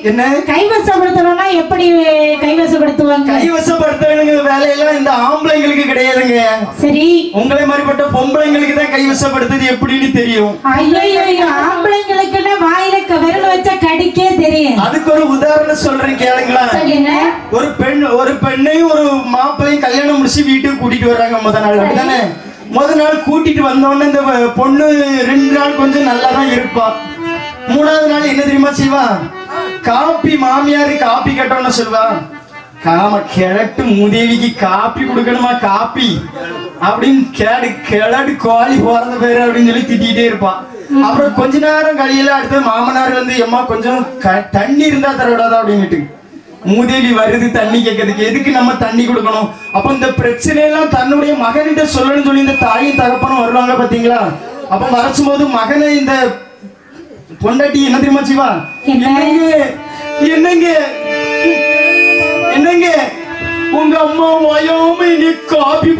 என்ன கைவசப்படுத்தணும்னா எப்படி கைவசப்படுத்துவாங்க? கைவசப்படுத்துறவங்க வேலையெல்லாம் இந்த ஆம்பளைங்களுக்கு கிடையாதுங்க. சரி, உங்களை மாதிரிப்பட்ட பொம்பளைங்களுக்கு தான் கைவசப்படுத்துறது எப்படின்னு தெரியும். ஐயோ, ஆம்பளைங்களுக்குன்னா வாயில விரல் வச்சா கடிக்கே தெரியும். அதுக்கு ஒரு உதாரணம் சொல்றேன் கேளுங்களா. ஒரு பெண்ணையும் ஒரு மாப்பிள்ளையும் கல்யாணம் முடிச்சு வீட்டுக்கு கூட்டிட்டு வர்றாங்க. முதல் நாள் அப்படிதானே? முதல் நாள் கூட்டிட்டு வந்தோடனே இந்த பொண்ணு 2 நாள் கொஞ்சம் நல்லா தான் இருப்பா. 3ஆவது நாள் என்ன தெரியுமா செய்வா? காப்பி, மாமியாரு காப்பி கட்டணும்னு சொல்லுவா. காம கிழட்டு மூதேவிக்கு காப்பி கொடுக்கணுமா காப்பி அப்படின்னு கிளடு கோழி போறது பேரு அப்படின்னு சொல்லி திட்டிகிட்டே இருப்பான். அப்புறம் கொஞ்ச நேரம் கழியில அடுத்து மாமனார் வந்து எம்மா கொஞ்சம் தண்ணி இருந்தா தரவிடாதா அப்படின்னுட்டு மூதேவி வருது தண்ணி கேட்கறதுக்கு. எதுக்கு நம்ம தண்ணி கொடுக்கணும்? அப்ப இந்த பிரச்சனையெல்லாம் தன்னுடைய மகனிட்ட சொல்லணும்னு சொல்லி இந்த தாயும் தகப்பனும் வருவாங்க பாத்தீங்களா? அப்ப வரைச்சும் போது மகனை இந்த பொண்டாட்டி என்ன தெரியுமா செய்வா? என்னங்க உங்க அம்மா வயோம நீ காபி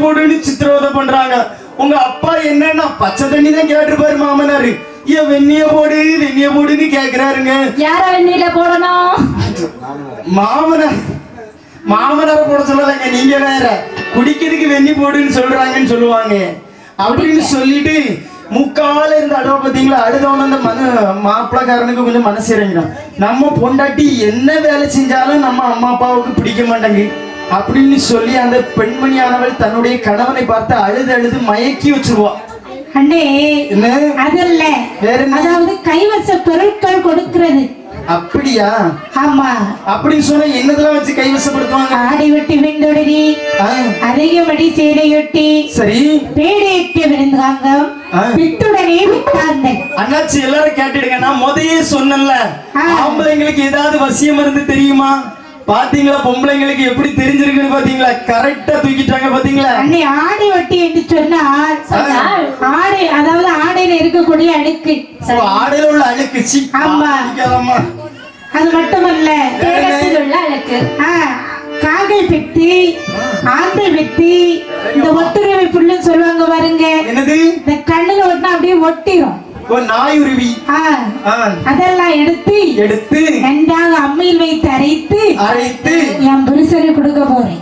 போடுன்னு சித்திரவதை பண்றாங்க. உங்க அப்பா என்னன்னா பச்சை தண்ணி தான் கேட்டிருப்பாரு மாமனாரு. ஏன் வெந்நிய போடுன்னு கேக்குறாருங்க. யார வெந்நில போடணும்? மாமனார போட சொல்லலைங்க. நீங்க வேற குடிக்கிறதுக்கு வெந்நி போடுன்னு சொல்றாங்கன்னு சொல்லுவாங்க. அப்படின்னு சொல்லிட்டு முக்கால இருந்து அழுவ பாத்தீங்களா? அழுதவன அந்த மாப்பிளக்காரனுக்கு கொஞ்சம் மனசு இறங்கிடும். நம்ம பொண்டாட்டி என்ன வேலை செஞ்சாலும் நம்ம அம்மா அப்பாவுக்கு பிடிக்க மாட்டாங்க அப்படின்னு சொல்லி அந்த பெண்மணியானவள் தன்னுடைய கணவனை பார்த்து அழுது மயக்கி வச்சிருவா. அண்ணே, என்ன அதல்ல, அதாவது கைவச பொருட்கள் கொடுக்கிறது. அப்படியா? ஆமா. அப்படின்னு சொன்னா என்னதெல்லாம் வச்சு கைவசப்படுத்துவாங்க? ஆடி வெட்டி வெண்டொடரி, அதிகமடி சேலையொட்டி, சரி, பேடையிட்டு விழுந்தாங்க, விட்டுடனே விட்டாங்க. அண்ணாச்சி எல்லாரும் கேட்டுடுங்க. நான் முதலே சொன்னேன்ல, ஆம்பளைங்களுக்கு ஏதாவது வசியம் மருந்து தெரியுமா? பாத்தீங்களா? பொம்பளைங்களுக்கு எப்படி தெரிஞ்சிருக்குன்னு பாத்தீங்களா? கரெக்டா தூக்கிட்டாங்க பாத்தீங்களா? அன்னை ஆடை வட்டி என்று சொன்னால் ஆடை, அதாவது ஆடையில இருக்கக்கூடிய அழுக்கு, ஆடையில உள்ள அழுக்கு. ஆமா, அது மட்டுமல்ல, தேகத்தில் உள்ள அழுக்கு. காகை பெத்தி, ஆந்தை பெத்தி, இந்த ஒட்டுரிமை புல்லுன்னு சொல்லுவாங்க பாருங்க. என்னது? இந்த கண்ணுல ஒட்டினா அப்படியே ஒட்டிரும். நாயுருவி அதெல்லாம் எடுத்து நன்றாக அம்மியில் வைத்து அரைத்து என் புருஷனுக்கு கொடுக்க போறேன்.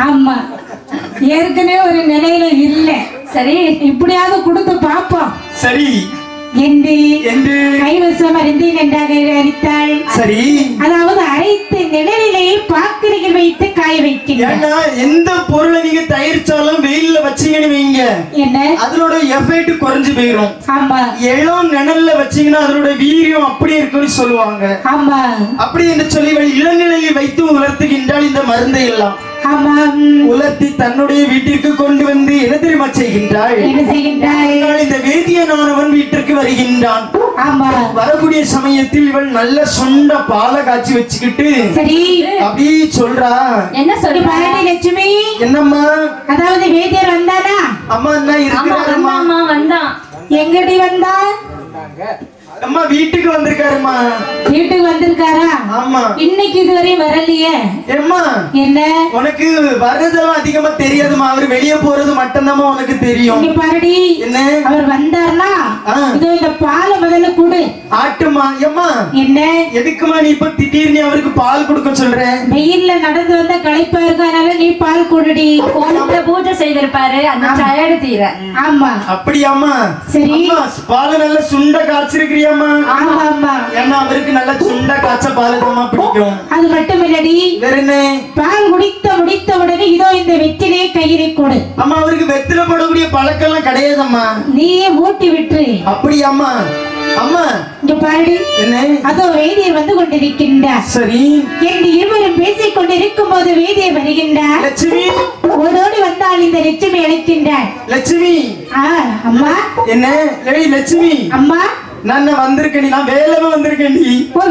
ஆமா, ஏற்கனவே ஒரு நிலையில இல்ல. சரி, இப்படியாவது கொடுத்து பாப்போம். சரி என்று கைவசம் அறிந்து நன்றாக அரைத்தாள். சரி, அதாவது அரைத்து நிழலிலேயே பாத்திரையில் வைத்து காய வைக்கிறேன். எந்த பொருளை நீங்க தயாரிச்சாலும் வெயில்ல வச்சீங்கன்னு வைங்க, என்ன அதோட எஃபெக்ட் குறைஞ்சு போயிடும். ஆமா, இளம் நிழல்ல வச்சீங்கன்னா அதோட வீரியம் அப்படியே இருக்குன்னு சொல்லுவாங்க. ஆமா, அப்படி என்று சொல்லி இளநிலையில் வைத்து உலர்த்துகின்றால் இந்த மருந்தை எல்லாம் உலர்த்தி தன்னுடைய வீட்டிற்கு கொண்டு வந்து என்ன தெரியுமா செய்கின்றாள்? இந்த வேதியனானவன் வீட்டிற்கு வருகின்றான். வரக்கூடிய சமயத்தில் இவள் நல்ல சொந்த பாலை காய்ச்சி வச்சுக்கிட்டு அப்படி சொல்றா. என்ன சொல்லி லட்சுமி? என்னம்மா? அதாவது வேதியர் வந்தானா? அம்மா என்ன இருக்கிறாரம்மா? வந்தான். எங்கடி வந்தா? அம்மா வீட்டுக்கு வந்திருக்காருமா. வீட்டுக்கு வந்திருக்காரா? ஆமா. இன்னைக்கு இதுவரை வரலையே. ஏம்மா? என்ன? உனக்கு வர்றதெல்லாம் அதிகமா தெரியாதுமா. அவர் வெளியே போறது மட்டும்தான் உனக்கு தெரியும். இங்க பாருடி. என்ன? அவர் வந்தார்னா இதோ இந்த பாலை முதல்ல குடு. ஆட்டுமா. ஏம்மா? என்ன? எதுக்குமா நீ இப்ப திடீர்னு அவருக்கு பால் கொடுக்க சொல்ற? வெயில்ல நடந்து வந்த களைப்பா இருக்கு, அதனால நீ பால் குடுடி. கோலத்துல பூஜை செய்திருப்பாரு, அந்த டயர்டு தீர. ஆமா. அப்படியாமா? சரி. பால் நல்ல சுண்ட காய்ச்சிருக்கிறியா? ஏன்னா அவருக்கு நல்ல சுண்ட காய்ச்ச பால் தான் பிடிக்கும். அது மட்டும் இல்லடி, பால் முடித்த உடனே இதோ இந்த வெற்றிலே கையிலே கொடு. அம்மா, அவருக்கு வெற்றில போடக்கூடிய பழக்கம் எல்லாம் கிடையாதம்மா. நீயே ஊட்டி விட்டு. அப்படியாம்மா? அம்மா இங்க பாருடி. என்ன? அதோ வேதியர் வந்து கொண்டிருக்கின்றார். சரி. என்று இருவரும் பேசிக் கொண்டிருக்கும் போது வேதியர் வருகின்றார். லட்சுமி ஓடோடி வந்தால் இந்த லட்சுமி அழைக்கின்றார். லட்சுமி. அம்மா. என்ன? லட்சுமி. அம்மா, நான் வந்திருக்கேன். நான் வேலைமா வந்திருக்கேன். ஓ,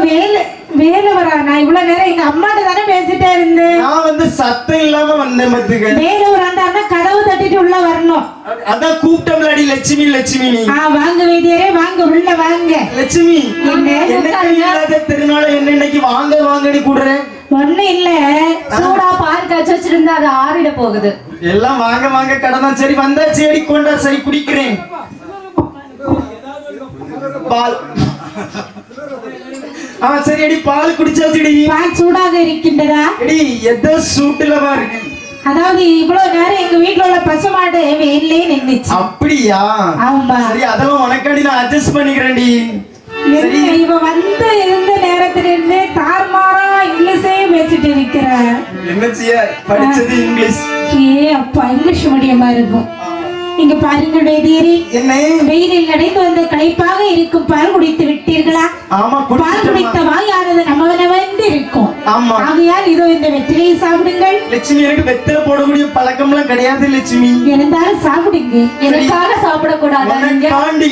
வேலை வரா? நான் இவ்வளவு நேரம் எங்க அம்மாட்ட தானே பேசிட்டே இருந்தேன். நான் வந்து சத்தம் இல்லாம வந்தேன். மத்துக்கு வேலை வந்தாருன்னா கதவு தட்டிட்டு உள்ள வரணும். அதான் கூப்பிட்டோம்லடி லட்சுமி. வாங்க வேதியரே, வாங்க உள்ள வாங்க. லட்சுமி, என்ன திருநாள் என்ன இன்னைக்கு வாங்கடி கூடுறேன்? ஒண்ணு இல்ல, சூடா பால் காய்ச்சி வச்சிருந்தா அது ஆறிட போகுது. எல்லாம் வாங்க கடனா. சரி வந்தா செடி கொண்டா. சரி குடிக்கிறேன். பால். சரி அடி, பால் குடிச்சாச்சுடி. பால் சூடாக இருக்கின்றதா? அடி எதோ சூட்டுலவா இருக்கு. அதாவது இவ்வளவு நேரம் எங்க வீட்டுல உள்ள பசுமாடு வெயிலே நின்னுச்சு. அப்படியா? ஆமா. சரி அதெல்லாம் உனக்காண்டி நான் அட்ஜஸ்ட் பண்ணிக்கிறேன்டி. சரி இவ வந்து இருந்த நேரத்துல இருந்து தார்மாரா இங்கிலீஷே பேசிட்டு இருக்கிற. என்ன செய்ய, படிச்சது இங்கிலீஷ். அப்பா இங்கிலீஷ் மீடியமா இருக்கும். இங்க பாருங்கள் வேதியரே, என்ன வெயிலில் நடைந்து வந்த களைப்பாக இருக்கும் பால் குடித்து விட்டீர்களா? ஆமா, பால் குடித்த வாயானது நம்மவனவந்து இருக்கும். ஆமா. ஆகையால் இதோ இந்த வெற்றிலையை சாப்பிடுங்கள். லட்சுமி, எனக்கு வெத்தலை போடக்கூடிய பழக்கம் எல்லாம் கிடையாது லட்சுமி. இருந்தாலும் சாப்பிடுங்க. எனக்காக சாப்பிடக்கூடாது.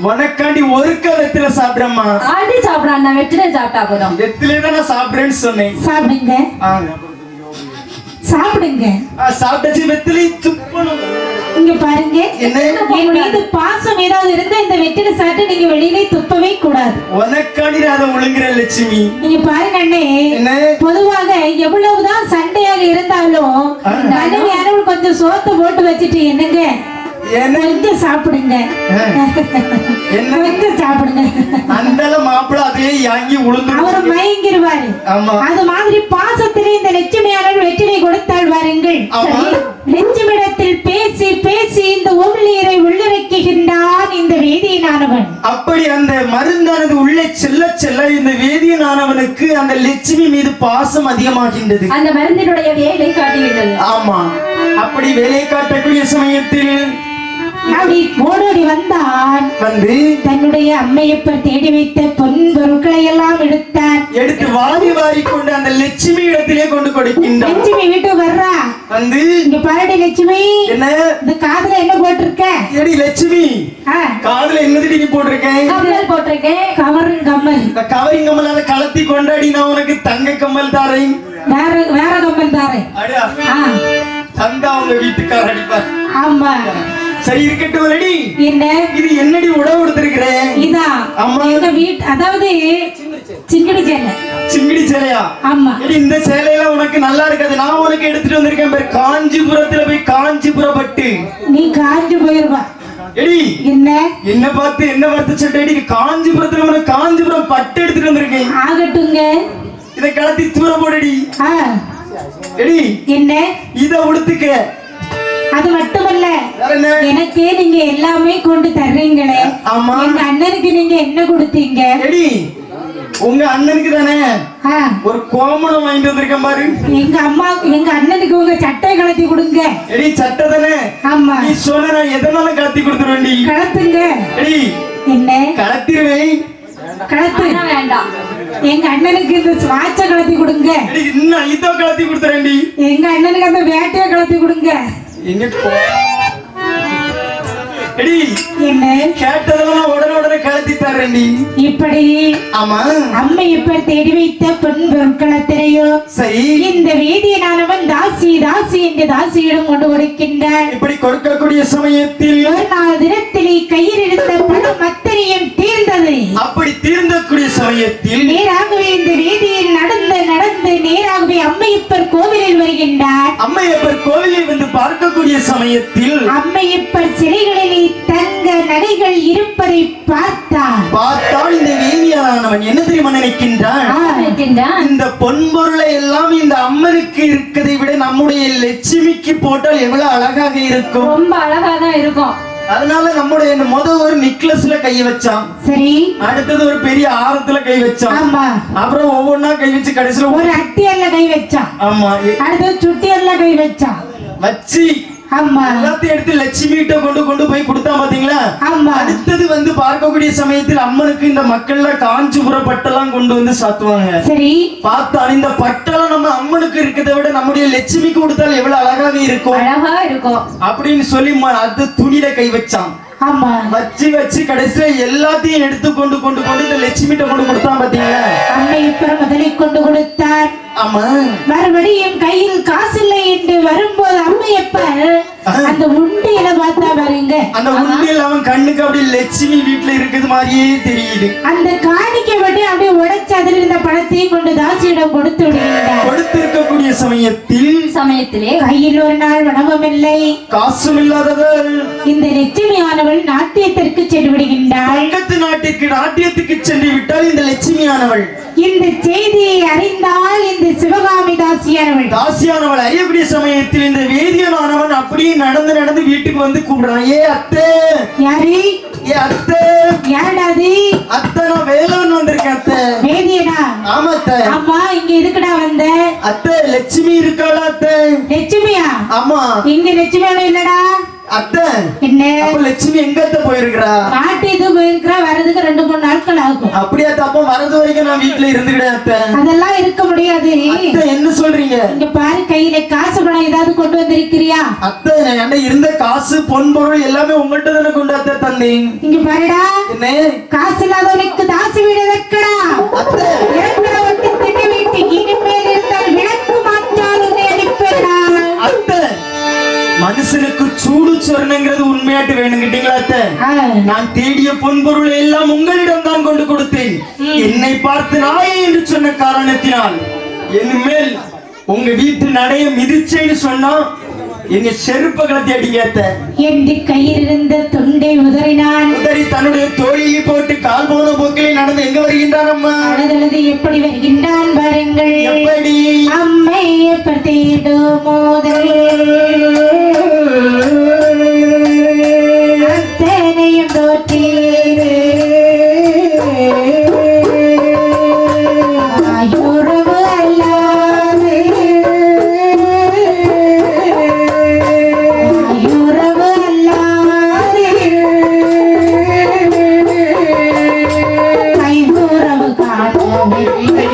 உனக்காண்டி ஒரு வெத்தில சாப்பிடுறேம்மா. ஆண்டி சாப்பிடான், நான் வெற்றிலை சாப்பிட்டா போதும். வெத்திலே தான் நான் சாப்பிடுறேன்னு சொன்னேன். சாப்பிடுங்க சாப்பிடுங்க. சாப்பிட்டாச்சு, வெத்திலை துப்பணும். இங்க பாருங்க, என்ன என் மீது பாசம் ஏதாவது இருந்தா இந்த வெற்றிலை சாப்பிட்டு நீங்க வெளியிலே துப்பவே கூடாது. உனக்காண்டி நான் அதை ஒழுங்குறேன் லட்சுமி. நீங்க பாருங்க அண்ணே, பொதுவாக எவ்வளவுதான் சண்டையாக இருந்தாலும் மனைவியானவள் கொஞ்சம் சோத்தை போட்டு வச்சுட்டு என்னங்க கொஞ்சம் சாப்பிடுங்க, கொஞ்சம் சாப்பிடுங்க. அந்த மாப்பிள்ள அதே யாங்கி உளுந்து அவரை மயங்கிருவாரு. அது மாதிரி பாசத்திலே இந்த லட்சுமியானவள் வெற்றிலை கொடுத்தாள் வாருங்கள். லட்சுமியிடத்தில் பேசி பேசி இந்த உள்ளீரை உள்ளிறக்குகின்றான் இந்த வேதியனானவன். அப்படி அந்த மருந்தானது உள்ளே செல்ல செல்ல இந்த வேதியனானவனுக்கு அந்த லட்சுமி மீது பாசம் அதிகமாகின்றது. அந்த மருந்தினுடைய வேலை காட்டுகின்றது. ஆமா, அப்படி வேலை காட்டக்கூடிய சமயத்தில் அப்படி ஓடோடி வந்தான். வந்து தன்னுடைய அம்மையப்பர் தேடி வைத்த பொன் பொருட்களை எல்லாம் எடுத்து வாரி வாரி கொண்டு அந்த லட்சுமி இடத்திலே கொண்டு கொடுக்கின்றான். லட்சுமி வீட்டுக்கு வர்றா. வந்து இங்க பாருடி லட்சுமி, என்ன இந்த காதுல என்ன போட்டிருக்க? ஏடி லட்சுமி, காதுல என்னது நீ போட்டிருக்கேன்? கம்மல் போட்டிருக்கேன். கவரிங் கம்மல். இந்த கவரிங் கம்மல் அதை கலத்தி கொண்டாடி நான் உனக்கு தங்க கம்மல் தாரேன். வேற கம்மல் தாரேன். தந்தா உங்க வீட்டுக்கார அடிப்பார். ஆமா, சரி இருக்கட்டும். ரெடி, என்ன இது என்னடி உடவு கொடுத்திருக்கிறேன்? இதான் எங்க வீட்டு, அதாவது சிங்கடி சேலை. சிங்கடி சேலையா? ஆமா. இந்த சேலையெல்லாம் உனக்கு நல்லா இருக்காது. நான் உனக்கு எடுத்துட்டு வந்திருக்கேன் பேர் காஞ்சிபுரத்துல போய் காஞ்சிபுர பட்டு. நீ காஞ்சி போயிருவா. எடி என்ன பார்த்து சொல்றேடி, காஞ்சிபுரத்துல உனக்கு காஞ்சிபுரம் பட்டு எடுத்துட்டு வந்திருக்கேன். ஆகட்டுங்க, இதை கலத்தி தூர போடடி. எடி என்ன இத உடுத்துக்க. அது மட்டுமல்ல, எனக்கு நீங்க எல்லாமே கொண்டு தர்றீங்களே, எங்க அண்ணனுக்கு நீங்க என்ன கொடுத்தீங்க? உங்க அண்ணனுக்கு தானே ஒரு கோமணம் வாங்கிட்டு வந்திருக்கேன் பாரு. எங்க அண்ணனுக்கு உங்க சட்டை கலத்தி கொடுங்க. சட்டை தானே? ஆமா. நீ சொன்ன நான் எதனாலும் கலத்தி கொடுத்துருவேன். கலத்துங்க. என்ன கலத்திருவேன்? கலத்து வேண்டாம். எங்க அண்ணனுக்கு இந்த வாட்ச கலத்தி கொடுங்க. இன்னும் இதோ கலத்தி கொடுத்துறேன். எங்க அண்ணனுக்கு அந்த வேட்டையை கலத்தி கொடுங்க. என்ன கேட்டதெல்லாம் உடனே கலத்தி தரேன். இப்படி ஆமா, அம்மை இப்ப தேடி வைத்த பொன் பொருட்கள் அத்தனையோ சரி இந்த வேதியனானவன் தாசி தாசி என்று தாசியிடம் கொண்டு கொடுக்கின்றான். இப்படி கொடுக்கக்கூடிய சமயத்தில் ஒரு நாள் தினத்திலே கையில் இருந்த பணம் அத்தனையும் தீர்ந்தது. அப்படி தீர்ந்தக்கூடிய சமயத்தில் நேராகவே இந்த வேதியில் நடந்து நடந்து நேராகவே அம்மையப்பர் கோவிலில் வருகின்றார். அம்மையப்பர் கோவிலில் வந்து பார்க்கக்கூடிய சமயத்தில் அம்மையப்பர் சிலைகளிலே தங்க நகைகள் இருப்பதை பார்த்தால் இந்த வேதியானவன் என்ன தெரியுமா நினைக்கின்றான்? இந்த பொன்பொருளை எல்லாம் இந்த அம்மனுக்கு இருக்கதை விட நம்முடைய லட்சுமிக்கு போட்டால் எவ்வளவு அழகாக இருக்கும். ரொம்ப அழகா தான் இருக்கும். அதனால நம்முடைய ஒரு நெக்லஸ்ல கை வச்சான். சரி, அடுத்தது ஒரு பெரிய ஆரத்துல கை வச்சான். ஆமா. அப்புறம் ஒவ்வொன்னா கை வச்சு கடைசியில ஒரு அட்டியல்ல கை வச்சான். ஆமா. அடுத்தது சுட்டியல்ல கை வச்சான். வச்சு ஆமா எல்லாத்தையும் எடுத்து லட்சுமி கிட்ட கொண்டு போய் கொடுத்தா பாத்தீங்களா? ஆமா. அடுத்தது வந்து பார்க்கக்கூடிய சமயத்தில் அம்மனுக்கு இந்த மக்கள்ல காஞ்சிபுர பட்டெல்லாம் கொண்டு வந்து சாத்துவாங்க. சரி, பார்த்தா இந்த பட்டெல்லாம் நம்ம அம்மனுக்கு இருக்கிறத விட நம்முடைய லட்சுமிக்கு கொடுத்தால் எவ்வளவு அழகாக இருக்கும், அழகா இருக்கும் அப்படின்னு சொல்லி அது துணியில கை வச்சான். ஆமா. வச்சு கடைசியில எல்லாத்தையும் எடுத்து கொண்டு இந்த லட்சுமி கிட்ட கொண்டு கொடுத்தான் பாத்தீங்களா? அம்மை இப்ப முதலை கொண்டு கொடுத்தார். ஆமா மறுபடியும் கையில் காசு இல்லை என்று வரும்போது அம்மையப்பர் அந்த உண்டியில பார்த்தா பாருங்க, அந்த உண்டியல் அவன் கண்ணுக்கு அப்படியே லட்சுமி வீட்டுல இருக்குது மாதிரியே தெரியுது. அந்த காணிக்கை பற்றி அப்படியே உடைச்சு அதில் இருந்த பணத்தையும் கொண்டு தாசியிடம் கொடுத்து விடுகின்றார். கொடுத்திருக்கக்கூடிய சமயத்திலே கையில் ஒரு நாள் உணவும் இல்லை, காசும் இல்லாதவள் இந்த லட்சுமியானவள் நாட்டியத்திற்கு சென்று விடுகின்றாள். பக்கத்து நாட்டியத்துக்கு சென்று விட்டால் இந்த லட்சுமியானவள் இந்த செய்தியை அறிந்தால் இந்த சிவகாமி தாசியானவள் அறியக்கூடிய சமயத்தில் இந்த வேதியனானவன் அப்படியே நடந்து வீட்டுக்கு வந்து கூப்பிடுறான். ஏ அத்தை, யாரு? ஏ அத்தை, யாருடாது? அத்தை, நான் வேலவன் வந்திருக்கேன் அத்தை. வேதியனா? ஆமா அத்தை. அம்மா, இங்க எதுக்குடா வந்த? அத்தை, லட்சுமி இருக்காளா அத்தை? லட்சுமியா? ஆமா. இங்க லட்சுமியோட இல்லடா அத்தை. என்ன? அப்ப லட்சுமி எங்க அத்தை போயிருக்கிறா? காட்டுக்கு போயிருக்கிறா, வரதுக்கு 2-3 நாட்கள் ஆகும். அப்படியே அப்ப வரது வரைக்கும் நான் வீட்டுல இருந்துக்கிட்டேன் அத்தை. அதெல்லாம் இருக்க முடியாது. அத்தை, என்ன சொல்றீங்க? இங்க பாரு, கையில காசு பணம் ஏதாவது கொண்டு வந்திருக்கிறியா? அத்தை, என்கிட்ட இருந்த காசு பொன் பொருள் எல்லாமே உங்கள்கிட்ட தானே கொண்டு அத்தை தந்தேன். இங்க பாருடா, என்ன காசு இல்லாதவனுக்கு தாசி வீடு வைக்கடா. அத்தை, இறக்குற ஒட்டி திட்டு வீட்டு இனிமேல் இருந்தால் விளக்கு மாற்றாலும் அடிப்பேடா. அத்தை, மனுஷனுக்கு சூடு சொர்ணங்கிறது உண்மையாட்டு வேணுங்கிட்டீங்களா அத்தை? நான் தேடிய பொன்பொருள் எல்லாம் உங்களிடம் தான் கொண்டு கொடுத்தேன். என்னை பார்த்து நாயே என்று சொன்ன காரணத்தினால் இனிமேல் உங்க வீட்டு நடைய மிதிச்சேன்னு சொன்னா எங்க செருப்ப கலத்தி அடிங்க அத்தை என்று கையில் இருந்த துண்டை உதறினான். உதறி தன்னுடைய தோழியை போட்டு கால் போன போக்கிலே நடந்து எங்க வருகின்றான் அம்மா? அழுதழுது எப்படி வருகின்றான் பாருங்கள். எப்படி? அம்மை பத்தேடு மோதல் அத்தனையும் தோற்றீரே ஆயுறவு அல்லாது ஆயுறவு அல்லாது கையுறவு காட்டவில்லை.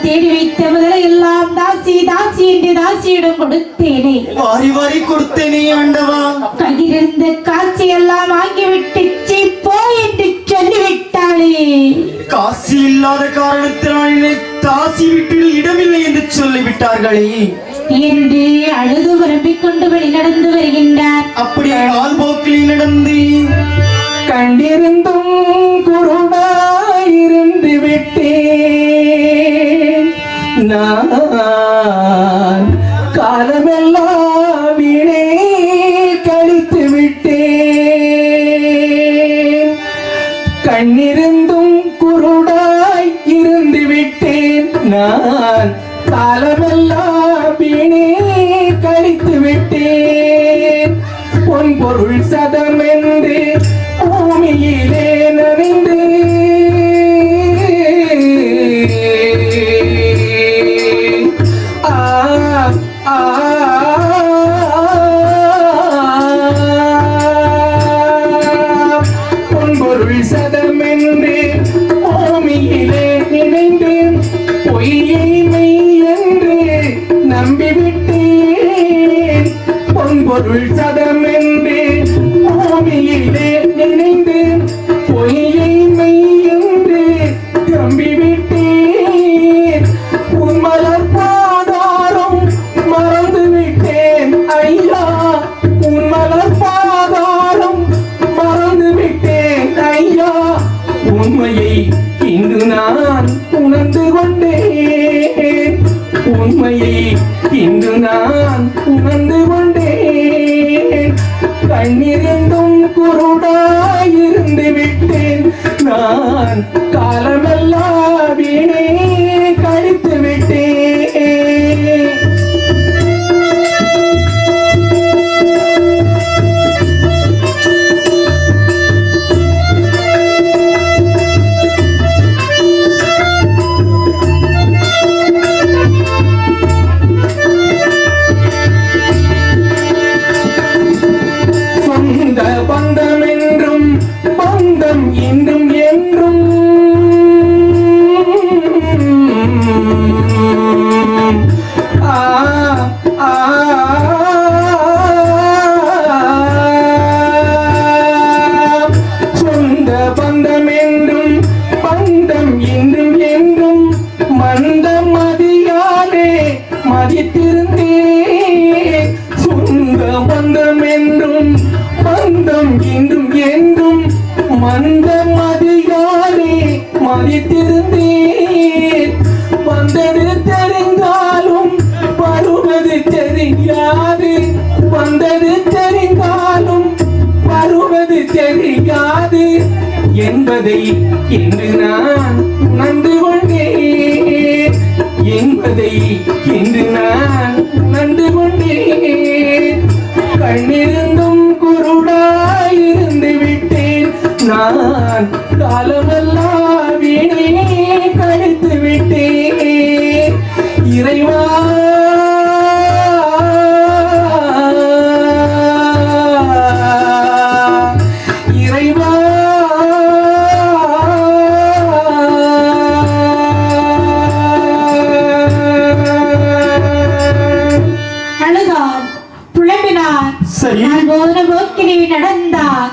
தேடி வைத்த முதலை எல்லாம் தாசி தாசி என்று தாசியிடம் கொடுத்தேனே, வாரி வாரி கொடுத்தேனே ஆண்டவா. கையிலிருந்த காட்சி எல்லாம் ஆகிவிட்டு போ என்று சொல்லிவிட்டாளே. காசு இல்லாத காரணத்தினால் தாசி வீட்டில் இடமில்லை என்று சொல்லிவிட்டார்களே என்று அழுது புலம்பிக் கொண்டு வழி நடந்து வருகின்றார். அப்படியே கால் போக்கில் நடந்து கண்டிருந்தும் குருடாயிருந்து விட்டேன் நான், காலமெல்லாம் வீணே கழித்து விட்டேன். கண்ணிருந்தும் குருடாய் இருந்து விட்டேன் நான், காலமெல்லாம் வீணே கழித்து விட்டேன். பொன் பொருள் சதமென்று பூமியிலே நனைந்து பொன்பொருள் சதமென்று பூமியிலே நினைந்து பொய்யை மெய் என்று நம்பிவிட்டேன். பொன்பொருள் சதமென்று பூமியிலே நினைந்து பொய்யை மெய் என்று நம்பிவிட்டேன். உன்மலர் பாதாரம் மறந்து விட்டேன். உண்மையை இன்று நான் உணர்ந்து கொண்டேன். கண்ணிரண்டும் குருடாயிருந்து விட்டேன். நான் காலமெல்லாம் வீணே கழித்து விட்டேன். சொந்த பந்தம் என்றும் பந்தம் என்றும் என்றும் ஆ ஆ சொந்த பந்தம் என்றும் பந்தம் என்றும் என்றும் மந்தம் மதியாலே மதித்திருந்தேன். சொந்த பந்தம் என்றும் பந்தம் என்றும் என்றும் மந்தம் மதியாலே மதித்திருந்தேன். வந்தது தெரிந்தாலும் வருவது தெரியாது. வந்தது தெரிந்தாலும் வருவது தெரியாது என்பதை இன்று நான் உணர்ந்து கொண்டேன். என்பதை இன்று நான் உணர்ந்து கொண்டேன். கண்ணிருந்தும் குருடாயிருந்து விட்டேன். நான் காலமெல்லாம் வீணே கழித்து விட்டேன். இறைவா இறைவா அழுதார், புலம்பினார். சரி. நான் போன போக்கிலே நடந்தார்.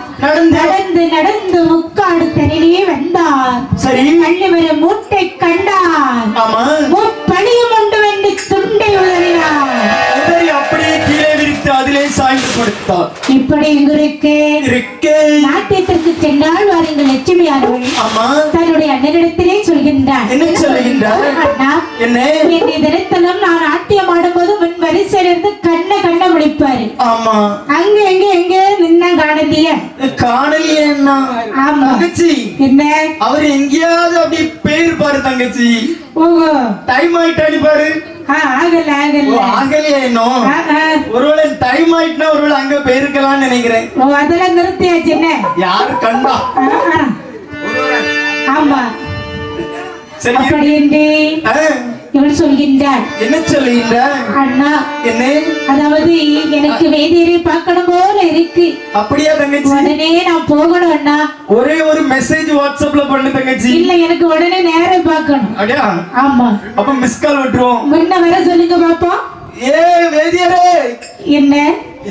நடந்து நடந்து முக்காடு தனிலே வந்தார். சரி. அள்ளிவர மூட்டை கண்டார். ஆமா. முப்படியும் உண்டு வென்று துண்டை உதறினார். உதறி அப்படியே கீழே விரித்து அதிலே சாய்ந்து கொடுத்தார். இப்படி எங்களுக்கு இருக்கே. நாட்டியத்திற்கு சென்றால் வாருங்கள் லட்சுமியானவள் ஆமா. தன்னுடைய அண்ணனிடத்திலே சொல்கின்றார். என்ன சொல்லுகின்றார்? அண்ணா, என்ன? என்னை தினத்தனம் நான் நாட்டியம் ஆடும்போது முன் வரிசையிலிருந்து கண்ண முடிப்பாரு. ஆமா. அங்க எங்க எங்க நின்ன காணலிய காணலியே என்ன? ஆமா. தங்கச்சி என்ன அவர் எங்கேயாவது அப்படி போயிருப்பாரு தங்கச்சி. ஓஹோ, டைம் ஆயிட்டாடி பாரு. ஆகல ஓ, ஆகலையா இன்னும்? ஒருவேளை டைம் ஆயிட்டுனா ஒருவேளை அங்க போயிருக்கலாம்னு நினைக்கிறேன். ஓ, அதெல்லாம் நிறுத்தியாச்சு. என்ன யாரு கண்டா? ஆமா. சரி. அப்படி என்று இவள் சொல்கின்றாள். என்ன சொல்லுகின்ற? அண்ணா, என்ன? அதாவது எனக்கு வேதியரை பார்க்கணும் போல இருக்கு. அப்படியா தங்கச்சி? உடனே நான் போகணும் அண்ணா. ஒரே ஒரு மெசேஜ் வாட்ஸ்அப்ல பண்ணு தங்கச்சி. இல்ல, எனக்கு உடனே நேரம் பார்க்கணும். அப்படியா? ஆமா. அப்ப மிஸ் கால் விட்டுருவோம். முன்ன வர சொல்லுங்க பாப்போம். ஏ வேதியரே, என்ன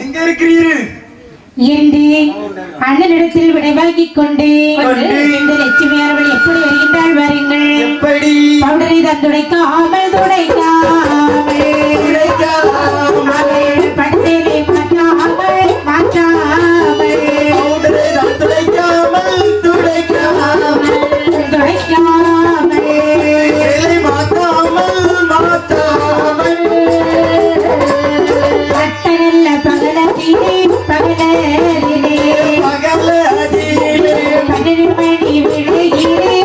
எங்க இருக்கிறீரு? என்று அண்ணனிடத்தில் விடைவாங்கிக் கொண்டு இந்த லட்சுமியானவள் எப்படி வருகின்றாள் பாருங்கள். எப்படி? பவுடரை தான் துடைக்காமல் படத்திலே மாற்றாமல் பவுடரை தான் துடைக்காமல் வேலை மாத்தாமல் பட்டனல்ல பகலத்திலே 12 மணி விளையிலே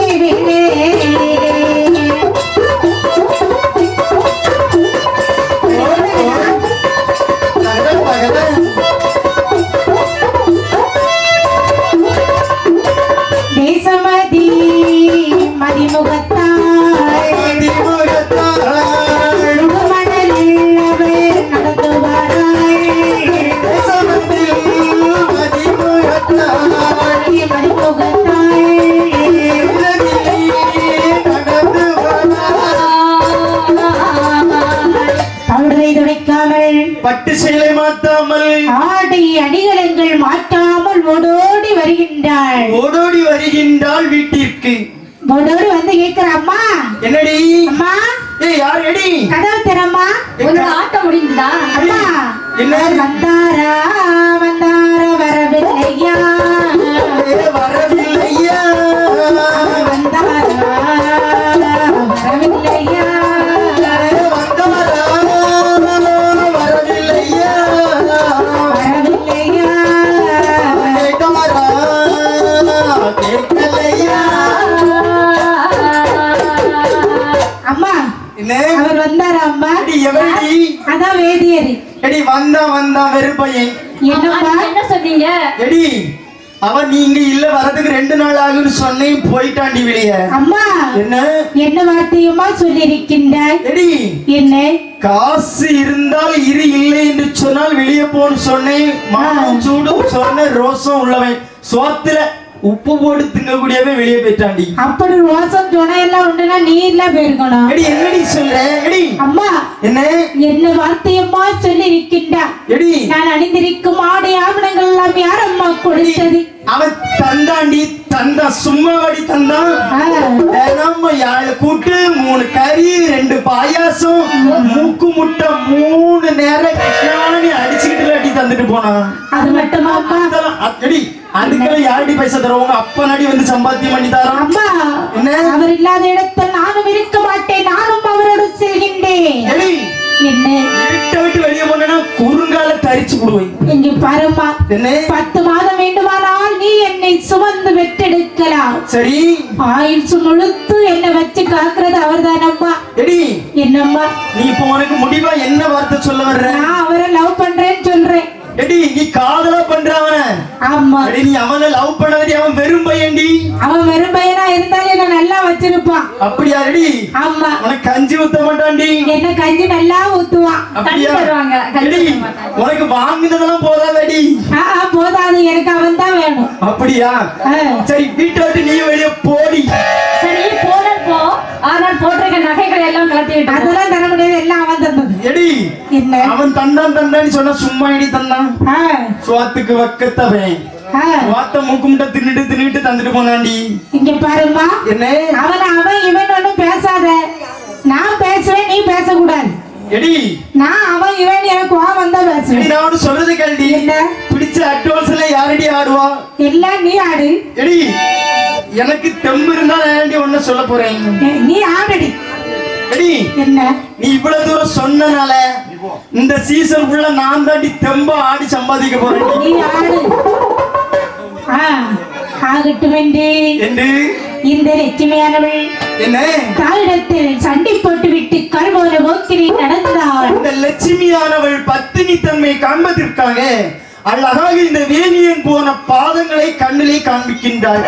தேசமதி மதிமுகத்தாள் மணலில் அவர் நடந்து வராள். பவுடரை துடைக்காமல் பட்டு சேலை மாத்தாமல் ஆடை அணிகலன்கள் மாற்றாமல் ஓடோடி வருகின்றாள். ஓடோடி வருகின்றாள் வீட்டிற்கு. ஓடோடி வந்து கேட்கிற, அம்மா என்னடி? அம்மா, ஏய் யார் எடி? கதவு திறம்மா. உன்னோட ஆட்டம் முடிந்ததா? அம்மா, என்ன? வந்தாரா வரவில்லையா? வரவில்லையா? வந்தாரா வரவில்லையா? வந்தாரா என்ன அவர் வந்தாரா அம்மா? அடி எவரடி? அதான் வேதியர். எடி வந்தா வெறும் பையன். என்னம்மா? என்ன சொன்னீங்க? எடி அவன் நீங்க இல்ல வரதுக்கு 2 நாள் ஆகுன்னு சொன்னேன், போயிட்டாண்டி வெளியே. அம்மா என்ன வார்த்தையுமா சொல்லியிருக்கின்றாய்? எடி என்ன? காசு இருந்தால் இரு, இல்லை என்று சொன்னால் வெளியே போன்னு சொன்னேன். மானம் சூடும் சொன்ன ரோசம் உள்ளவன், சோத்துல உப்பு போட்டு திங்கக்கூடியவன் வெளியே போயிட்டாண்டி. அப்படி ரோசம் சொன்ன எல்லாம் உண்டுனா நீ இல்ல போயிருக்கணும். எடி என்னடி சொல்ற? எடி அம்மா என்ன வார்த்தையம்மா சொல்லி இருக்கின்றா? எடி நான் அணிந்திருக்கும் ஆடை ஆவணங்கள் எல்லாம் யார் அம்மா கொடுத்தது? அவன் தந்தாண்டி, தந்தா சும்மாவாடி தந்தான். நம்ம 7 கூட்டு 3 கறி 2 பாயாசம் மூக்கு முட்டை 3 நேரம் கிருஷ்ணானி அடிச்சுக்கிட்டு அடி தந்துட்டு போனான். அது மட்டுமா அடி அதுக்கெல்லாம் யாரடி பைசா தருவாங்க? அப்ப நடி வந்து சம்பாத்தியம் பண்ணி தரோம். அம்மா என்ன அவர் இல்லாத இடத்தில் நானும் இருக்க மாட்டேன், நானும் அவரோடு செல்கின்றேன். என்ன வீட்டை விட்டு வெளியே போனா குறுங்கால தரிச்சு விடுவேன். இங்க பாருமா, என்ன 10 மாதம் வேண்டுமானால் நீ என்னை சுமந்து பெற்றெடுக்கலாம். சரி ஆயுள் முழுத்து என்னை வச்சு காக்குறது அவர்தான் அம்மா. எடி என்னம்மா நீ இப்போ உனக்கு முடிவா என்ன வார்த்தை சொல்ல வர்ற? நான் அவரை லவ் பண்றேன்னு சொல்றேன். எடி நீ காதலா பண்ற அவன? ஆமா. எடி நீ அவனை லவ் பண்ணாதடி, அவன் வெறும் பையன்டி. அவன் வெறும் பையனா இருந்தாலும் என்ன நல்லா வச்சிருப்பான். அப்படியா? எடி ஆமா. உனக்கு கஞ்சி ஊத்த மாட்டான்டி. என்ன கஞ்சி நல்லா ஊத்துவான். அப்படியா? தருவாங்க. எடி உனக்கு வாங்கினதெல்லாம் போதாதடி? போதாது, எனக்கு அவன் தான் வேணும். அப்படியா? சரி வீட்டை விட்டு நீ வெளியே போடி. சரி போன போ, ஆனால் போட்டிருக்க நகைகளை எல்லாம் கலத்தி விட்டு அதெல்லாம் தர முடியாது, எல்லாம் அவன் தந்தது. எடி என்ன அவன் தந்தான்னு சொன்னா சும்மா எடி தந்தான். சுவாத்துக்கு வக்கத்தவன் வாத்த மூக்கு முட்டை தின்னுட்டு தந்துட்டு போனாண்டி. இங்க பாருமா, என்ன அவன் இவன் ஒண்ணும் பேசாத. நான் பேசுவேன், நீ பேசக்கூடாது. எடி நான் அவன் இவன் எனக்கு கோவம் தான் பேசுவேன். நான் ஒண்ணு சொல்றது கேள்வி. என்ன பிடிச்ச அட்வான்ஸ் எல்லாம் யாரடி ஆடுவா? எல்லாம் நீ ஆடு. எடி எனக்கு தெம்பு இருந்தா நான் ஒண்ணு சொல்ல போறேன். நீ ஆடடி. எடி என்ன நீ இவ்வளவு தூரம் சொன்னனால இந்த சீசன் ஃபுல்லா நான் தாண்டி தெம்பா ஆடி சம்பாதிக்க போறேன். நீ ஆடு. ஆகட்டும் என்று இந்த லட்சுமியானவள் என்ன காலிடத்தில் சண்டை போட்டு விட்டு கல்வோர போக்கிரி நடந்தாள். இந்த லட்சுமியானவள் பத்தினி தன்மை காண்பதற்காக அழகாக இந்த வேணியன் போன பாதங்களை கண்ணிலே காண்பிக்கின்றாள்.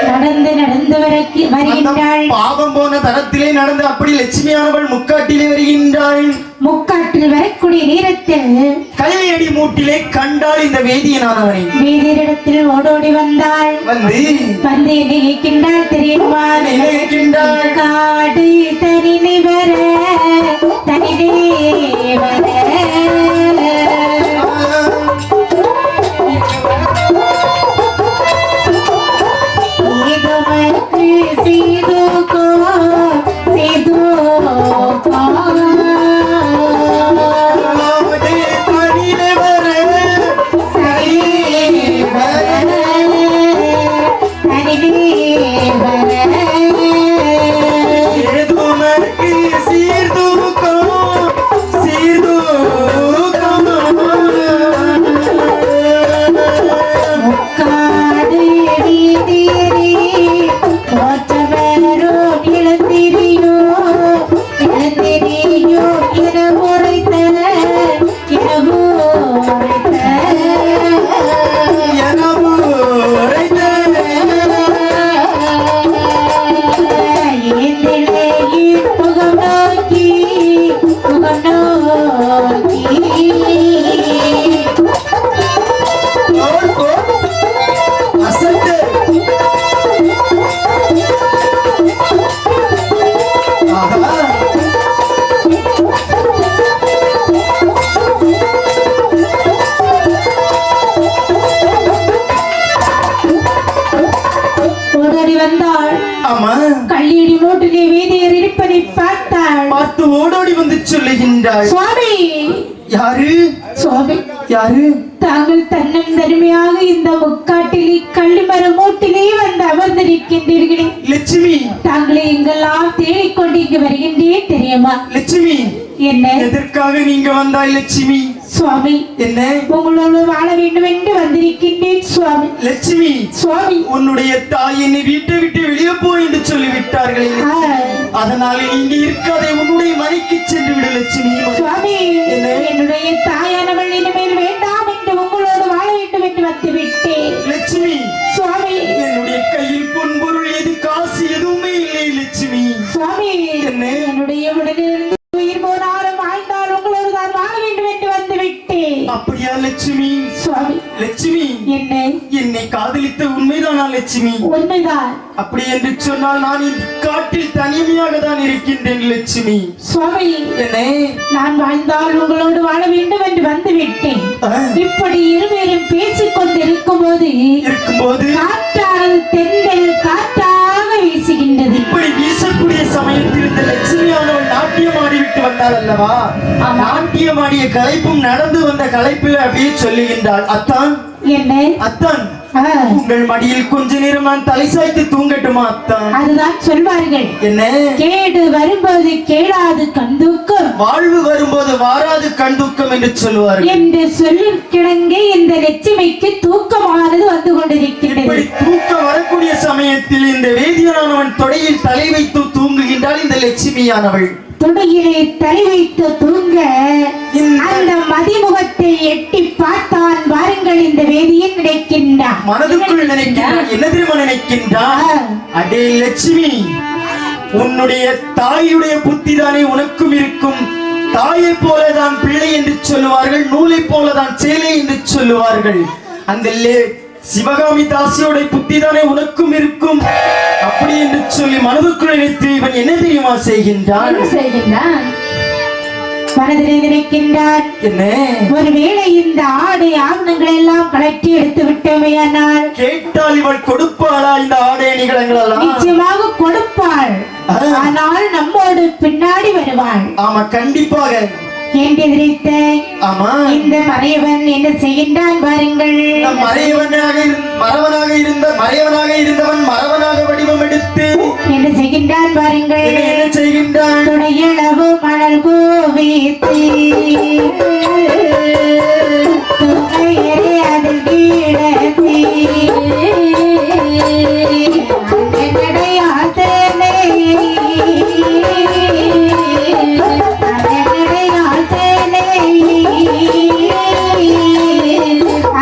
நடந்து வருகின்றாள். பாவம் போன தடத்திலே நடந்து அப்படி லட்சுமியானவள் முக்காட்டிலே வருகின்றாள். முக்காட்டில் வரக்கூடிய நேரத்தில் கையடி மூட்டிலே கண்டாள் இந்த வேதியனானவனை. வேதியரிடத்தில் ஓடோடி வந்தாள். வந்து என்னை கேட்கின்றாள் தெரியுமா? காடு தனிலே வர கல்லியடி மூட்டிலே வேதியர் இருப்பதை பார்த்து ஓடோடி வந்து சொல்லுகின்றாள். சுவாமி. யாரு? சுவாமி. யாரு? தாங்கள் தன்னம் தனிமையாக இந்த முக்காட்டிலே கள்ளிமர மூட்டிலே வந்து அமர்ந்திருக்கின்றீர்களே லட்சுமி. தாங்களை எங்கெல்லாம் தேடிக்கொண்டு இங்கு வருகின்றேன் தெரியுமா? லட்சுமி. என்ன எதற்காக நீங்க வந்தாய் லட்சுமி? சுவாமி என்ன உங்களோடு வாழ வேண்டும் என்று வந்திருக்கின்றேன் சுவாமி. லட்சுமி சுவாமி உன்னுடைய தாய் என்னை வீட்டை விட்டு வெளியே போய் என்று சொல்லிவிட்டார்களே அதனால நீங்க இருக்காதே உன்னுடைய மனைக்கு சென்று விடு லட்சுமி. சுவாமி என்னுடைய தாயானவள் இனிமேல் வேண்டாம் என்று உங்களோடு வாழ வேண்டும் என்று வந்து விட்டேன் லட்சுமி. சுவாமி என்னுடைய கையில் பொன்பொருள் எது காசு எதுவுமே இல்லை லட்சுமி. சுவாமி என்ன என்னுடைய உடலில் உயிர் போனாலும் வாழ்ந்தால் உங்களோடு தான் வாழ வேண்டும் என்று வந்து விட்டேன். அப்படியா லட்சுமி? சுவாமி லட்சுமி என்னை காதலித்த உண்மைதானா லட்சுமி? உண்மைதான். அப்படி என்று சொன்னால் நான் இந்த காட்டில் தனிமையாக தான் இருக்கின்றேன் லட்சுமி. சுவாமி என்ன நான் வாழ்ந்தால் உங்களோடு வாழ வேண்டும் என்று வந்து விட்டேன். இப்படி இருவரும் பேசிக் கொண்டிருக்கும் போது காற்றானது தென்றல் காற்றாக வீசுகின்றது. இப்படி வீசக்கூடிய சமயத்தில் இந்த லட்சுமியானவள் நாட்டியம் ஆடிவிட்டு வந்தாள் அல்லவா? நாட்டியம் ஆடிய கலைப்பும் நடந்து வந்த கலைப்பில் அப்படியே சொல்லுகின்றாள், அத்தான் என்ன அத்தான் உங்கள் மடியில் கொஞ்ச நேரம் நான் தலை சாய்த்து தூங்கட்டுமா அத்தான்? அதுதான் சொல்வார்கள். என்ன கேடு வரும்போது கேளாது கண்தூக்கம், வாழ்வு வரும்போது வாராது கண்தூக்கம் என்று சொல்வார்கள். என்று சொல்லிக்கிடங்க இந்த லட்சுமிக்கு தூக்கமானது வந்து கொண்டிருக்கிறது. தூக்கம் வரக்கூடிய சமயத்தில் இந்த வேதியனானவன் தொடையில் தலை வைத்து தூங்குகின்றாள் இந்த லட்சுமியானவள். துடையிலே தலை வைத்து தூங்க அந்த மதிமுகத்தை எட்டி பார்த்தான். வாருங்கள் இந்த வேதியில் நினைக்கின்றான். மனதுக்குள் நினைக்கின்றான். என்ன தெரியுமா நினைக்கின்றான்? அடே லட்சுமி உன்னுடைய தாயுடைய புத்தி தானே உனக்கும் இருக்கும். தாயை போலதான் பிள்ளை என்று சொல்லுவார்கள், நூலை போலதான் சேலை என்று சொல்லுவார்கள். அந்த சிவகாமி தாசியோட புத்தி தானே உனக்கும் இருக்கும். அப்படி என்று சொல்லி மனதுக்குள் நினைத்து இவன் என்ன தெரியுமா செய்கின்றான்? மனதிலே நினைக்கின்றான், என்ன ஒருவேளை இந்த ஆடை ஆவணங்கள் எல்லாம் கலட்டி எடுத்து விட்டவையானால் கேட்டால் இவள் கொடுப்பாளா இந்த ஆடை அணிகளங்கள் எல்லாம்? நிச்சயமாக கொடுப்பாள். ஆனால் நம்மோடு பின்னாடி வருவாள். ஆமா கண்டிப்பாக என்று நினைத்த இந்த மறையவன் என்ன செய்கின்றான் பாருங்கள். மறைவனாக இருந்தவன் மறவனாக வடிவம் எடுத்து என்ன செய்கின்றான் பாருங்கள். என்ன செய்கின்றான்? துணையளவு மணல் கோவித்து துணையரே அதில் கீழத்தி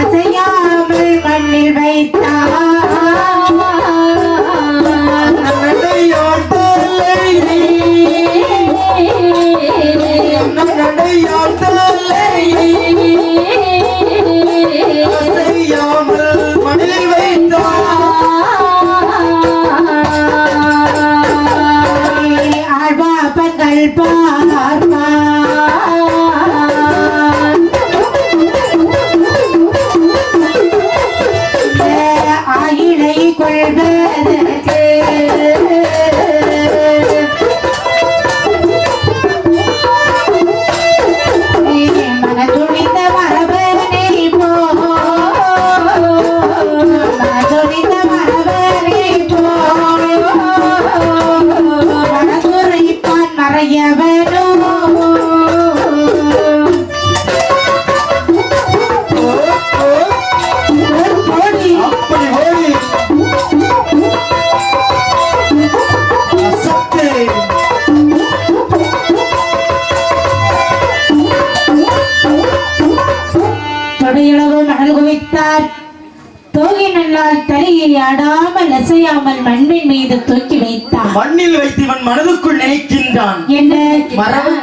அசையாமல் மண்ணில் வைத்தான். தலையை ஆடாமல் அசையாமல் மண்ணின் மீது தூக்கி வைத்தான். மண்ணில் வைத்து இவன் மனதுக்குள் நினைக்கின்றான். என்ன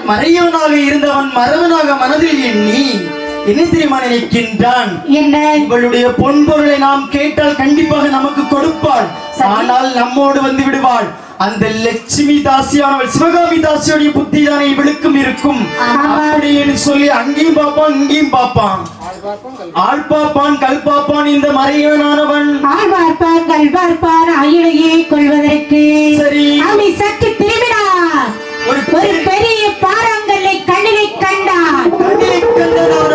மறையவனாக இருந்தவன் மறவனாக மனதில் எண்ணி என்ன தெரியுமா நினைக்கின்றான்? என்ன இவளுடைய பொன்பொருளை நாம் கேட்டால் கண்டிப்பாக நமக்கு கொடுப்பாள். ஆனால் நம்மோடு வந்து விடுவாள். அந்த லட்சுமி தாசியானவள் சிவகாமி தாசியோடைய புத்தி தானே இவளுக்கும் இருக்கும். அப்படின்னு சொல்லி அங்கேயும் பார்ப்பான் இங்கேயும் பார்ப்பான். ஆள் பார்ப்பான் கல் பார்ப்பான். இந்த மறையவனானவன் ஆள் பார்ப்பான் கல் பார்ப்பான். அயிலையே கொள்வதற்கு சரி அவனை சற்று திரும்பினார். ஒரு பெரிய பாறாங்கல்லை கண்ணிலை கண்டான்.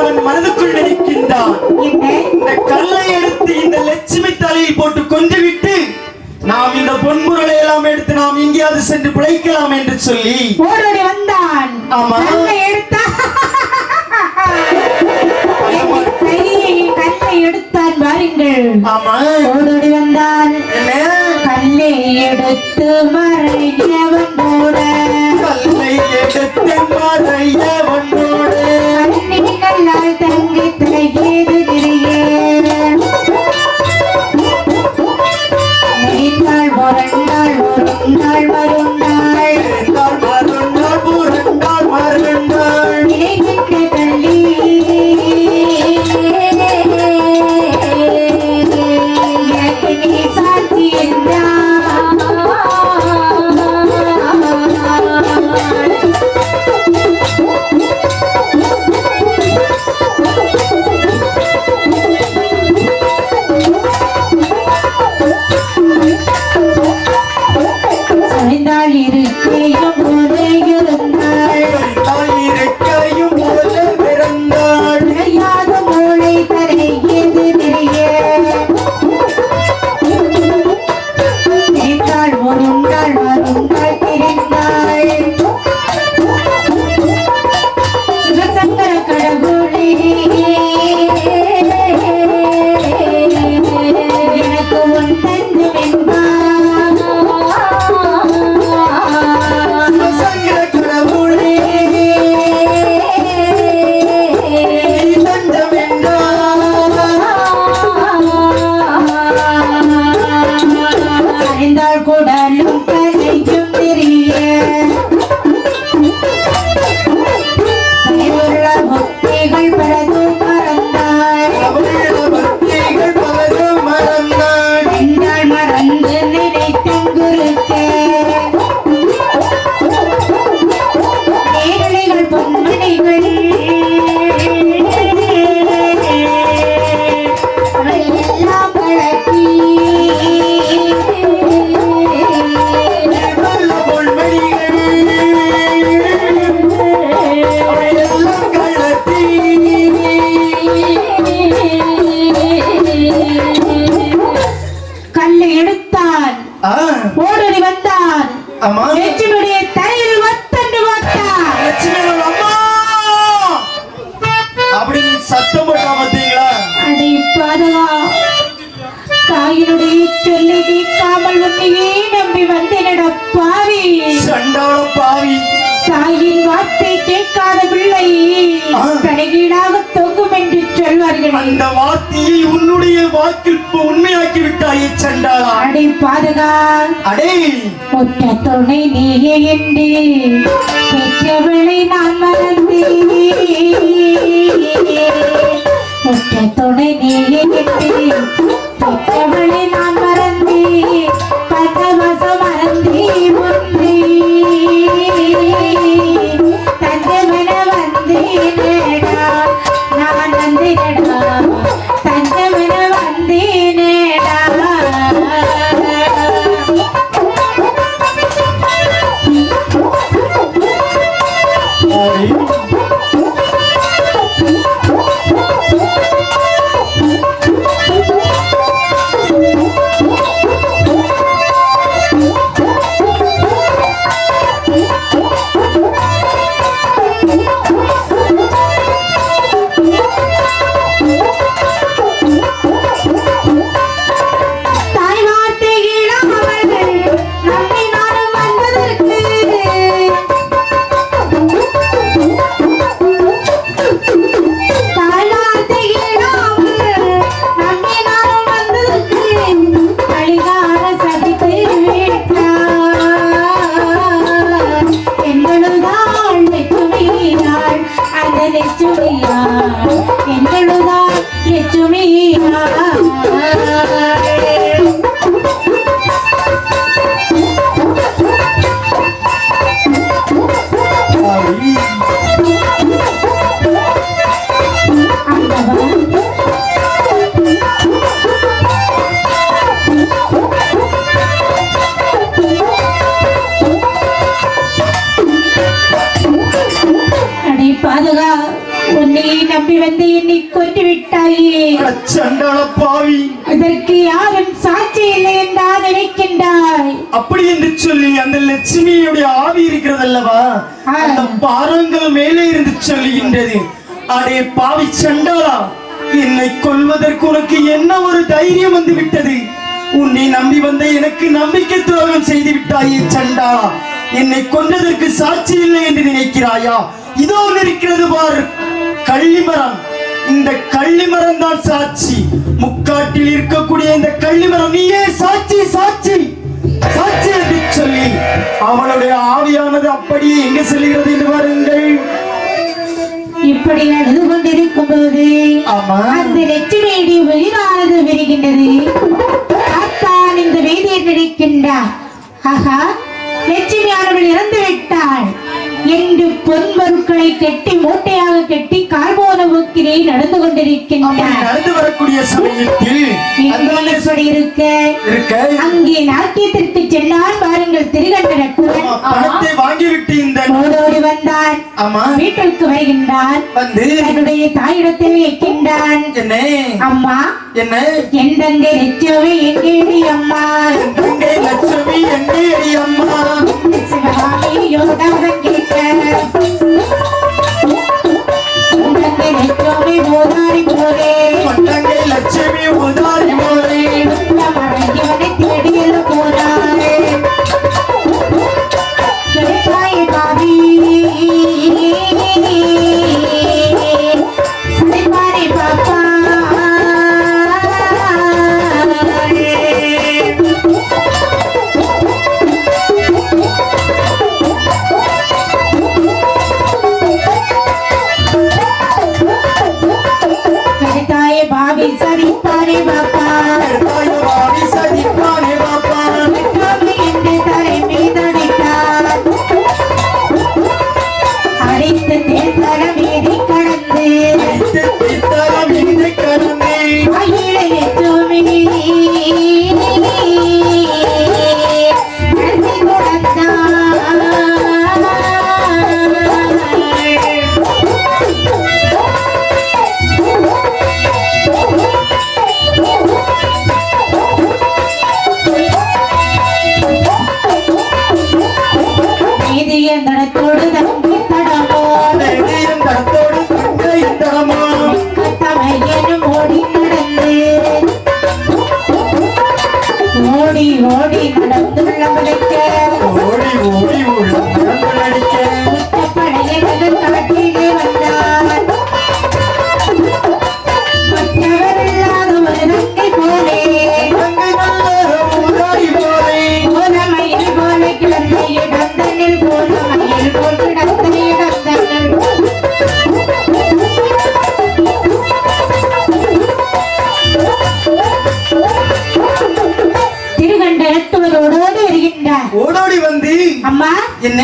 அவன் மனதுக்குள் நினைக்கின்றான், இந்த கல்லை எடுத்து இந்த லட்சுமி தலையில் போட்டு கொஞ்சு விட்டு நாம் இந்த பொன்பொருளை எல்லாம் எடுத்து நாம் எங்கேயாவது சென்று பிழைக்கலாம் என்று சொல்லி ஓடோடி வந்தான். ஆமா எடுத்தான். பாருங்கள். ஆமா ஓடோடி வந்தான் என்ன கல்லை எடுத்து மறையவன் கூட கல்லை எடுத்து மறையவனோடு கண்ணினால் தங்கி தலையேது நிறைய நீண்டாள் மறுநாள் மறுநாள் மறுநாள் புரண்டாள் மறுநாள் நினைக்கின்ற கள்ளி எனக்கு நீ சாட்சி என்றான். சரிந்தாள் இருக்கையும் போலே இருந்தாள் இருக்கையும் போல பிறந்தாள் கிடையாத மூளை தரையேது நிறைய நினைத்தாள் மறுநாள் திரிந்தாள் சிவசங்கர கடவுளே எனக்கு உன் தந்து சங்கர கடவுளே தஞ்சம் அறிந்தாள் கூடலும் கலையும் தெரிய உள்ள முக்திகள் பலதும் மறந்தாள் பக்திகள் பலரும் மறந்தாள் என்னால் மறந்து நினைத்தங்குருக்க நேரலைகள் பொன்மணிகள் எல்லாம் பழக்கி நல்ல பொன்மணிகள் அவையெல்லாம் கள்ளத்தி கல்லை எடுத்தான் ஓடடி வந்தான் ஆமா நெற்றிமுடிய தலையில் வத்தண்டு வாட்டான் லட்சுமிகள் அம்மா அப்படின்னு சத்தம் போட்டா பாத்தீங்களா அடை பாதவா தாயினுடைய சொல்லி கேட்காமல் உன்னையே நம்பி வந்தேனட பாவி சண்டாள பாவி தாயின் வார்த்தை கேட்காத பிள்ளை தலைகீழாக தொங்கும் என்று சொல்வார்கள் அந்த வார்த்தையை உன்னுடைய வாக்கில் உண்மையாக்கி விட்டாயே சண்டாளா அடை பாதகா அடே ஒற்ற துணை நீயே என்று பெற்றவளை நான் மறந்தேன் ஒற்ற துணை நீயே என்று பெற்றவளை நான் மறந்தேன் பரவசம் மறந்தே ஒன்றே தந்தவன வந்தேனடா நான் வந்தேனடா தந்தவன வந்தேனடா தாய் வார்த்தையிடம் அவர்கள் நம்மை நாடும் வந்ததற்கு தாய் வார்த்தையிடம் அவர்கள் நம்மை நாடும் வந்ததற்கு அழிகார சதித்து விட்டார் எங்களுதான் லட்சுமியாள் அந்த லட்சுமியாள் எங்களுதான் லட்சுமியாள் பாவி அடே பாதகா உன்னை நம்பி வந்து என்னை கொண்டு விட்டாயே சண்டாள பாவி அதற்கு யாரும் சாட்சி இல்லை என்றா நினைக்கின்றாய் அப்படி என்று சொல்லி அந்த லட்சுமியுடைய ஆவி இருக்கிறது அல்லவா அந்த பாரங்கள் மேலே இருந்து சொல்லுகின்றது அடே பாவி சண்டாளா என்னை கொல்வதற்கு உனக்கு என்ன ஒரு தைரியம் வந்து விட்டது? உன்னை நம்பி வந்த எனக்கு நம்பிக்கை துரோகம் செய்து விட்டாயே சண்டா. என்னை கொன்றதற்கு சாட்சி இல்லை என்று நினைக்கிறாயா? இதோ இருக்கிறது பார், கள்ளிமரம். இந்த கள்ளிமரம் தான் சாட்சி. முக்காட்டில் இருக்கக்கூடிய இந்த கள்ளிமரம் நீயே சாட்சி, சாட்சி, சாட்சி என்று சொல்லி அவளுடைய ஆவியானது அப்படியே எங்க செல்கிறது என்று பாருங்கள். இப்படி நடந்து கொண்டிருக்கும் போது அந்த லட்சுமியுடைய உயிரானது வருகின்றது. பார்த்தான் இந்த வேதியை நினைக்கின்றார். ஆஹா, லட்சுமியானவள் இறந்து விட்டாள் என்று பொன்பொருட்களை கெட்டி மூட்டையாக கெட்டி கார்போன போக்கிலே நடந்து கொண்டிருக்கின்றார். நடந்து வரக்கூடிய சமயத்தில் எப்படி இருக்க அங்கே நாட்டியத்திற்கு சென்றார் பாருங்கள். திருகண்டரக்குடன் பணத்தை வாங்கிவிட்டு இந்த ஓடோடி வந்தான். வீட்டிற்கு வருகின்றான். தன்னுடைய தாயிடத்தில் வைக்கின்றான். அம்மா, என்ன என் தங்கை லட்சுமி எங்கேடி அம்மா? தங்கை லட்சுமி எங்கேடி அம்மா? சிவகாமியோட கேட்க தங்கை லட்சுமி ஓதாரி போரே, தங்கை லட்சுமி ஓதாரி போரே, இவனை தேடியில் போறாரே. கிடைத்தாய் பாவி சிரிப்பாரே பாப்பா. பாவி சரிப்பாரே பாப்பா, பாவி சரிப்பாரே பாப்பா என்று தரை மீதடித்தார். அடித்து தேர்தல மீதி கடந்து அகில லட்சுமி நடத்தி கொடுத்தார். தடத்தோடு தங்கி தடமோ தங்கை தடமோ கத்தமையனும் ஓடி நடந்து ஓடி ஓடி நடந்துள்ள முடிக்க ஓடி ஓடி உள்ள நடந்து நடிக்க பழையவர்கள் காட்டிலே வந்தார். மற்றவர் இல்லாத ஒரு தங்கை போலே, தங்கை நல்ல ஊதாரி போலே, மயில் போல கிடந்த இடந்தனில் போல மயில் போல் கிடந்த இடந்தனில் திருகண்ட எட்டுவதோடு வருகின்றார். ஓடோடி வந்து அம்மா, என்ன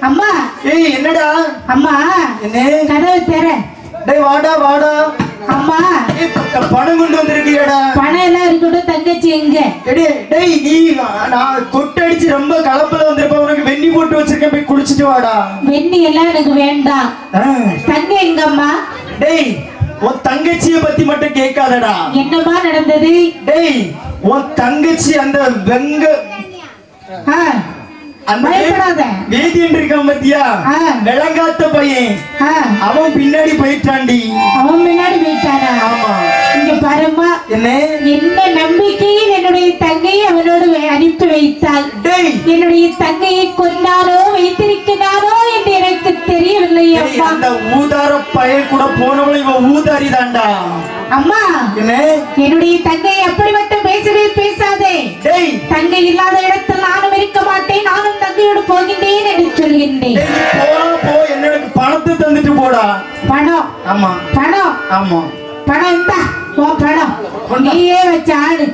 அம்மா, ஏய் என்னடா அம்மா, என்ன கதவு திற. டேய் வாடா வாடா. அம்மா, பணம் கொண்டு வந்திருக்கியடா. பணம் எல்லாம் இருக்கட்டும், தங்கச்சி எங்க? டேய் நீ நான் கொட்டடிச்சு ரொம்ப கலப்பல வந்திருப்ப, உனக்கு வெண்ணி போட்டு வச்சிருக்கேன், போய் குடிச்சிட்டு வாடா. வெண்ணி எல்லாம் எனக்கு வேண்டாம். தங்க எங்கம்மா? டேய் உன் தங்கச்சிய பத்தி மட்டும் கேட்காதடா. என்னமா நடந்தது? டேய் உன் தங்கச்சி அந்த வெங்க வேதியன் இருக்கான் பத்தியா, விளங்காத்த பையன், அவன் பின்னாடி போயிட்டாண்டி. அவன் பின்னாடி போயிட்டானா? ஆமா. இங்க பாருமா, என்ன நம்பிக்கையில் என்னுடைய தங்கையை அவனோடு அனுப்பி வைத்தாள். என்னுடைய தங்கையை கொண்டாரோ வைத்திருக்கிறாரோ என்று எனக்கு தெரியவில்லை. அந்த ஊதார பையன் கூட போனவளை இவன் ஊதாரி தாண்டா. அம்மா, என்னுடைய தங்கை அப்படி மட்டும் பேசவே பேசாதே. தங்கை இல்லாத இடத்தில் நானும் இருக்க மாட்டேன், நானும் தங்கையோடு போகின்றேன் என்று சொல்கின்றேன். என்னோட பணத்தை தந்துட்டு போடா. பணம்? ஆமா. பணம்? ஆமா. பணம் இந்தா, பணம் நீயே வச்ச ஆடு.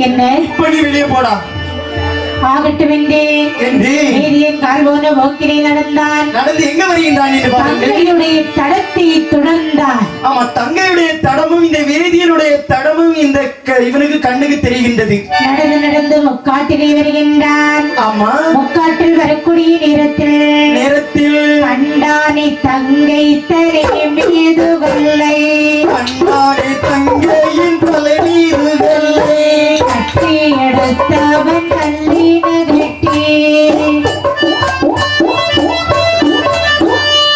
என்ன இப்ப நீ வெளியே போடா. ஆகட்டும் என்று கால்போன போக்கிலே நடந்தான். நடந்து எங்க வருகின்றான் என்று பாருங்கள். தங்கையுடைய தடத்தை தொடர்ந்தான். ஆமா, தங்கையுடைய தடமும் இந்த வேதியனுடைய தடமும் இந்த இவனுக்கு கண்ணுக்கு தெரிகின்றது. நடந்து நடந்து முக்காட்டிலே வருகின்றான். ஆமா. முக்காட்டில் வரக்கூடிய நேரத்தில் கண்டானை தங்கை தலை மீது கொள்ளை, கண்டானை தங்கையின் தலை மீது கொள்ளை, கட்டி எடுத்தவன் தள்ளி நகட்டி,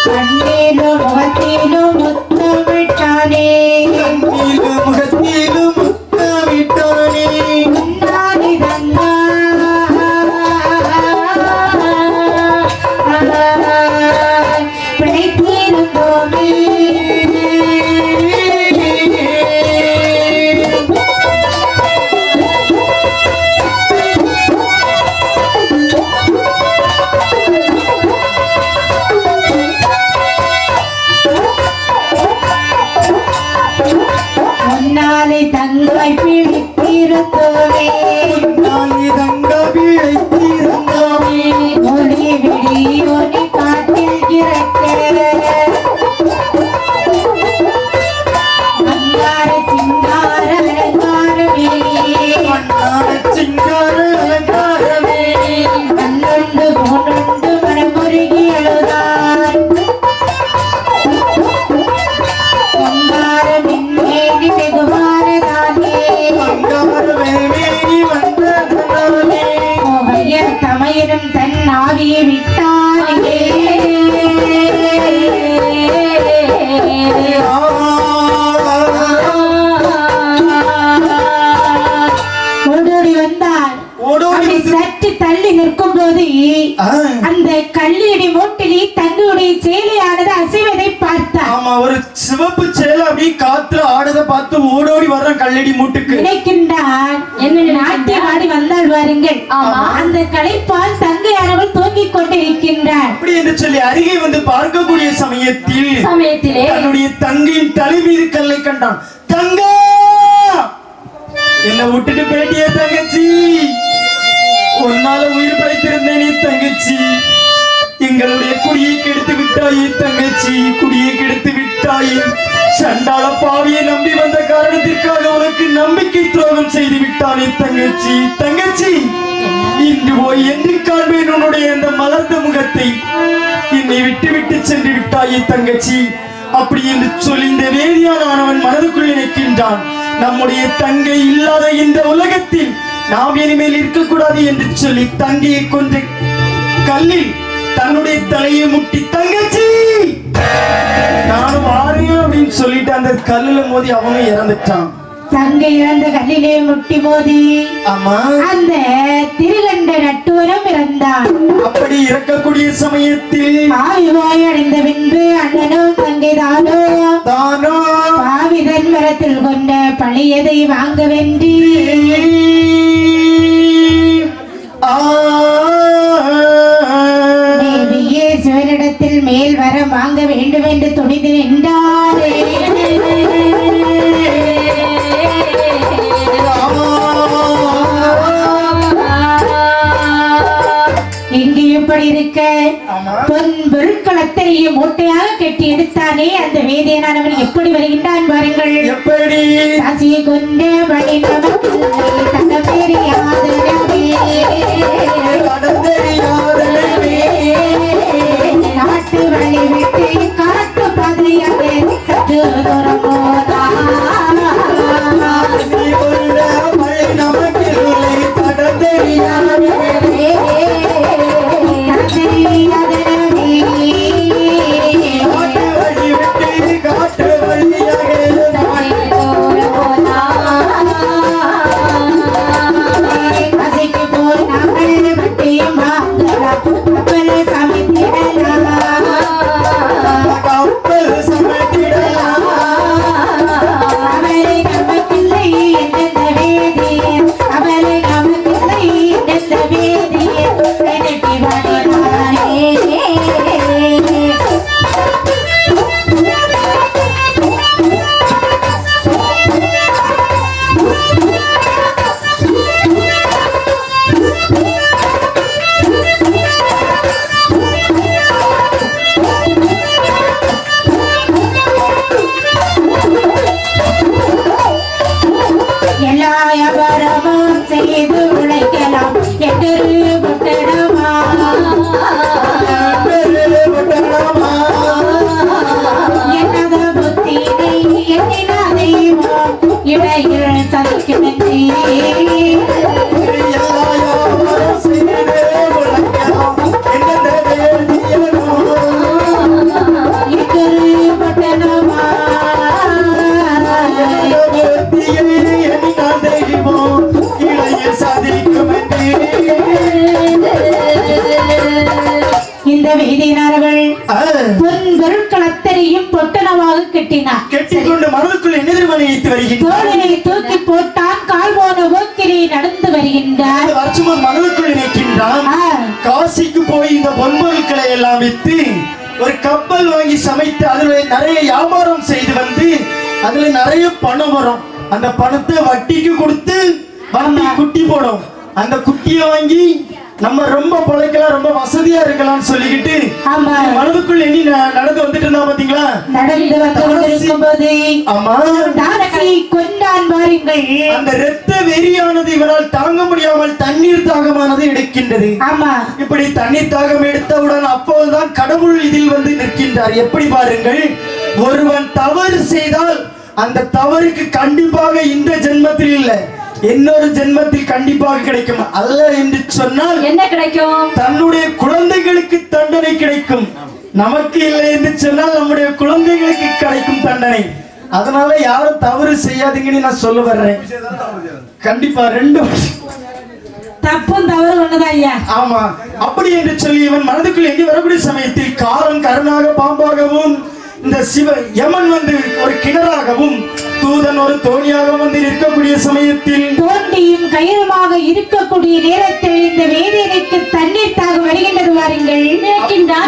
கண்ணிலும் முகத்திலும் முத்தமிட்டாள். கல்லடி மூட்டிலே தங்களுடைய சேலையானது அசைவதை பார்த்தார். ஆமா, ஒரு சிவப்பு சேலை அப்படியே காத்துல ஆடுறத பார்த்து ஓடோடி வர்ற கல்லடி மூட்டுக்கு நினைக்கின்றார். என்ன நாட்டியம் ஆடி வந்தால் வாருங்கள். அந்த களைப்பால் தங்கையானவள் தூங்கிக் கொண்டிருக்கின்றார். அப்படி என்று சொல்லி அருகே வந்து பார்க்கக்கூடிய சமயத்திலே தன்னுடைய தங்கையின் தலை மீது கல்லை கண்டான். தங்கா, என்ன விட்டுட்டு போயிட்டியே தங்கச்சி, உன்னால உயிர் பிழைத்திருந்தேனே தங்கச்சி, எங்களுடைய குடியை கெடுத்து விட்டாயே தங்கச்சி, குடியை கெடுத்து விட்டாயே, சண்டாள பாவியை நம்பி வந்த காரணத்திற்காக உனக்கு நம்பிக்கை துரோகம் செய்து விட்டானே தங்கச்சி. தங்கச்சி, இன்று போய் என்று காண்பேன் உன்னுடைய அந்த மலர்ந்த முகத்தை, என்னை விட்டு விட்டு சென்று விட்டாயே தங்கச்சி. அப்படி என்று சொல்லி இந்த வேதியானவன் மனதுக்குள் நினைக்கின்றான், நம்முடைய தங்கை இல்லாத இந்த உலகத்தில் நாம் இனிமேல் இருக்கக்கூடாது என்று சொல்லி தங்கையை கொண்டு கல்லில் தன்னுடைய தலையை முட்டி, தங்கச்சி நானும் ஆறேன் அப்படின்னு சொல்லிட்டு அந்த கல்லுல மோதி அவனும் இறந்துட்டான். தங்கை இறந்த கல்லிலே முட்டி மோதி ஆமா அந்த திருகண்ட நட்டுவரம் இறந்தான். அப்படி இறக்கக்கூடிய சமயத்தில் ஆய்வாய் அடைந்த பின்பு அண்ணனும் தங்கை தானோ பாவிதன் மரத்தில் கொண்ட பழையதை வாங்க வென்றி தேவியே சிவனிடத்தில் மேல் வர வாங்க வேண்டும் என்று துணிந்து நின்றாரே. இங்கு இப்படி இருக்க பொன் பொருட்களத்தையும் மூட்டையாக கட்டி எடுத்தானே அந்த வேதியனானவன் எப்படி வருகின்றான் பாருங்கள். எப்படி காசியை கொண்ட வழி நாட்டு வழி விட்டு காட்டு பாதையாக சற்று தூரம் போதா செய்து உழைக்கலாம் என்று புத்தடமா என்னத புத்தினை எண்ணினாதைவோ இடையில் சதிக்குமென்றே இந்த வேதியினார்கள் பொன் பொருட்களத்தரையும் பொட்டனமாக கட்டினார். கட்டிக்கொண்டு மனதுக்குள் எதிர்மனை வைத்து வருகின்றார். தோழனை தூக்கி போட்டான். கால் போன போக்கிலே நடந்து வருகின்றார். வருஷமும் மனதுக்குள் நினைக்கின்றான், காசிக்கு போய் இந்த பொன்பொருட்களை எல்லாம் வித்து ஒரு கப்பல் வாங்கி சமைத்து அதுல நிறைய வியாபாரம் செய்து வந்து அதுல நிறைய பணம் வரும். அந்த பணத்தை வட்டிக்கு கொடுத்து வண்டி குட்டி போடும். அந்த குட்டியை வாங்கி நம்ம ரொம்ப பிழைக்கலாம், ரொம்ப வசதியா இருக்கலாம்னு சொல்லிக்கிட்டு மனதுக்குள்ள எண்ணி நடந்து வந்துட்டு இருந்தா பாத்தீங்களா. நடந்து வந்து கொண்டிருக்கும் போது கொண்டான் பாருங்கள். அந்த இரத்த வெறியானது இவரால் தாங்க முடியாமல் தண்ணீர் தாகமானது எடுக்கின்றது. இப்படி தண்ணீர் தாகம் எடுத்தவுடன் அப்போதுதான் கடவுள் இதில் வந்து நிற்கின்றார். எப்படி பாருங்கள், ஒருவன் தவறு செய்தால் அந்த தவறுக்கு கண்டிப்பாக இந்த ஜென்மத்தில் இல்லை இன்னொரு ஜென்மத்தில் கண்டிப்பாக கிடைக்கும். அல்ல என்று சொன்னால் என்ன கிடைக்கும்? தன்னுடைய குழந்தைகளுக்கு தண்டனை கிடைக்கும். நமக்கு இல்லை என்று சொன்னால் நம்முடைய குழந்தைகளுக்கு கிடைக்கும் தண்டனை. அதனால யாரும் தவறு செய்யாதீங்கன்னு நான் சொல்ல வர்றேன். கண்டிப்பா ரெண்டு தப்பும் தவறு ஒண்ணுதான் ஐயா. ஆமா, அப்படி என்று சொல்லி இவன் மனதுக்குள் எண்ணி வரக்கூடிய சமயத்தில் காரன் கருணாக பாம்பாகவும் இந்த சிவ யமன் வந்து ஒரு கிணறாகவும் தூதன் ஒரு தோணியாக வந்து இருக்கக்கூடிய சமயத்தில் தோண்டியும் கயிறுமாக இருக்கக்கூடிய நேரத்தில் இந்த வேதியனுக்கு தண்ணீர் தாக வருகின்றது வாருங்கள்.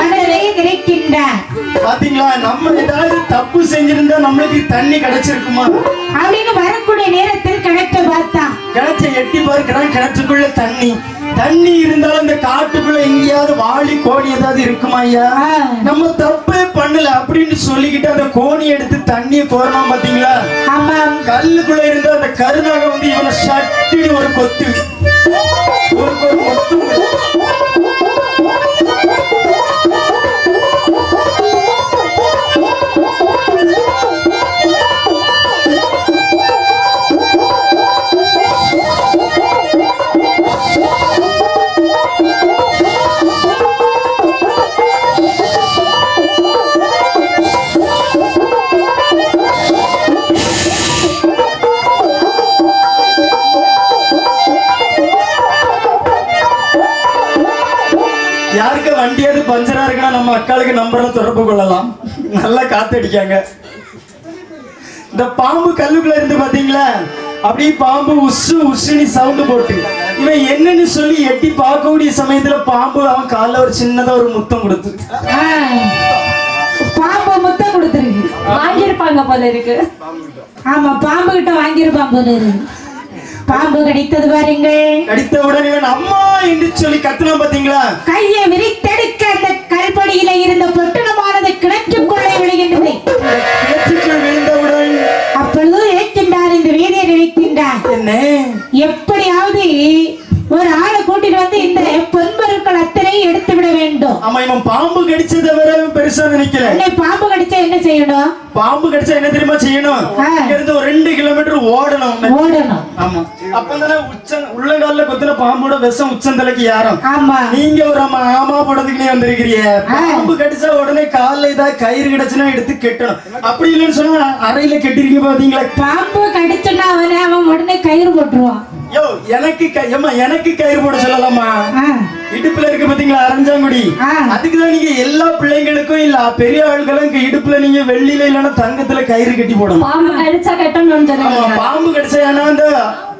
மனதிலே நிறைக்கின்றார். பாத்தீங்களா, நம்ம ஏதாவது தப்பு செஞ்சிருந்தா நம்மளுக்கு தண்ணி கிடைச்சிருக்குமா அப்படின்னு வரக்கூடிய நேரத்தில் கிணற்றை பார்த்தான். கிணற்றை எட்டி பார்க்கிறான், கிணற்றுக்குள்ள தண்ணி இருந்தாலும் இந்த காட்டுக்குள்ள எங்கேயாவது வாளி கோணி ஏதாவது இருக்குமா ஐயா? நம்ம தப்பே பண்ணல அப்படின்னு சொல்லிக்கிட்டு அந்த கோணி எடுத்து தண்ணியை கோரணும் பாத்தீங்களா? கல்லுக்குள்ள இருந்த அந்த கருணாக வந்து இவனை சட்டினு ஒரு கொத்து யாருக்கு வண்டியாவது பஞ்சரா இருக்குன்னா நம்ம அக்காளுக்கு நம்பர்ல தொடர்பு கொள்ளலாம். நல்லா காத்தடிக்காங்க. இந்த பாம்பு கல்லுக்குள்ள இருந்து பாத்தீங்களா, அப்படியே பாம்பு உசு உசுனி சவுண்ட் போட்டு இவன் என்னன்னு சொல்லி எட்டி பார்க்கக்கூடிய சமயத்துல பாம்பு அவன் காலில் ஒரு சின்னதா ஒரு முத்தம் கொடுத்து பாம்பு முத்தம் கொடுத்துருக்கு. வாங்கியிருப்பாங்க போல இருக்கு. ஆமா, பாம்பு கிட்ட வாங்கியிருப்பான் போல இருக்கு. பாம்பு கடித்தது பாருங்கள். கடித்த உடனே இவன் அம்மா என்று சொல்லி கத்துனா பாத்தீங்களா, கையை விரித்தெடுக்க அந்த கல்படியில இருந்த பொட்டணமானது கிணற்றுக்குள்ளே விழுகின்றது. கிணற்றுக்குள் விழுந்தவுடன் அப்பொழுது இழைக்கின்றார் இந்த வேதியர் இழைக்கின்றார். என்ன, எப்படியாவது ஒரு ஆளை கூட்டிட்டு வந்து இந்த பொன்பொருட்கள் அத்தனை எடுத்து விட வேண்டும். ஆமா, இவன் பாம்பு கடிச்சதை வேற பெருசா நினைக்கல. பாம்பு கடிச்சா என்ன செய்யணும்? பாம்பு கடிச்சா என்ன தெரியுமா செய்யணும்? இங்க இருந்து ஒரு 2 கிலோமீட்டர் ஓடணும். ஆமா, அப்பதானே உள்ளங்கால கொத்துன பாம்போட விஷம் உச்சந்தலைக்கு யாரும். ஆமா, நீங்க ஒரு ஆமா போடுறதுக்கு நீ வந்திருக்கிறீங்க. பாம்பு கடிச்சா உடனே காலில் ஏதாவது கயிறு கிடைச்சுன்னா எடுத்து கெட்டணும். அப்படி இல்லைன்னு சொன்னா அறையில கெட்டிருக்கீங்க பாத்தீங்களா. பாம்பு கடிச்சுன்னா அவன் உடனே கயிறு போட்டுருவான். யோ, எனக்கு கயிறு போட சொல்லலாமா? இடுப்புல இருக்கு பாத்தீங்களா அரஞ்சாங்குடி, அதுக்குதான் நீங்க எல்லா பிள்ளைங்களுக்கும் இல்ல பெரிய ஆளுகளும் இடுப்புல நீங்க வெள்ளியில இல்லன்னா தங்கத்துல கயிறு கட்டி போடணும். பாம்பு கடிச்சா கட்டணும். பாம்பு கடிச்சா ஏன்னா அந்த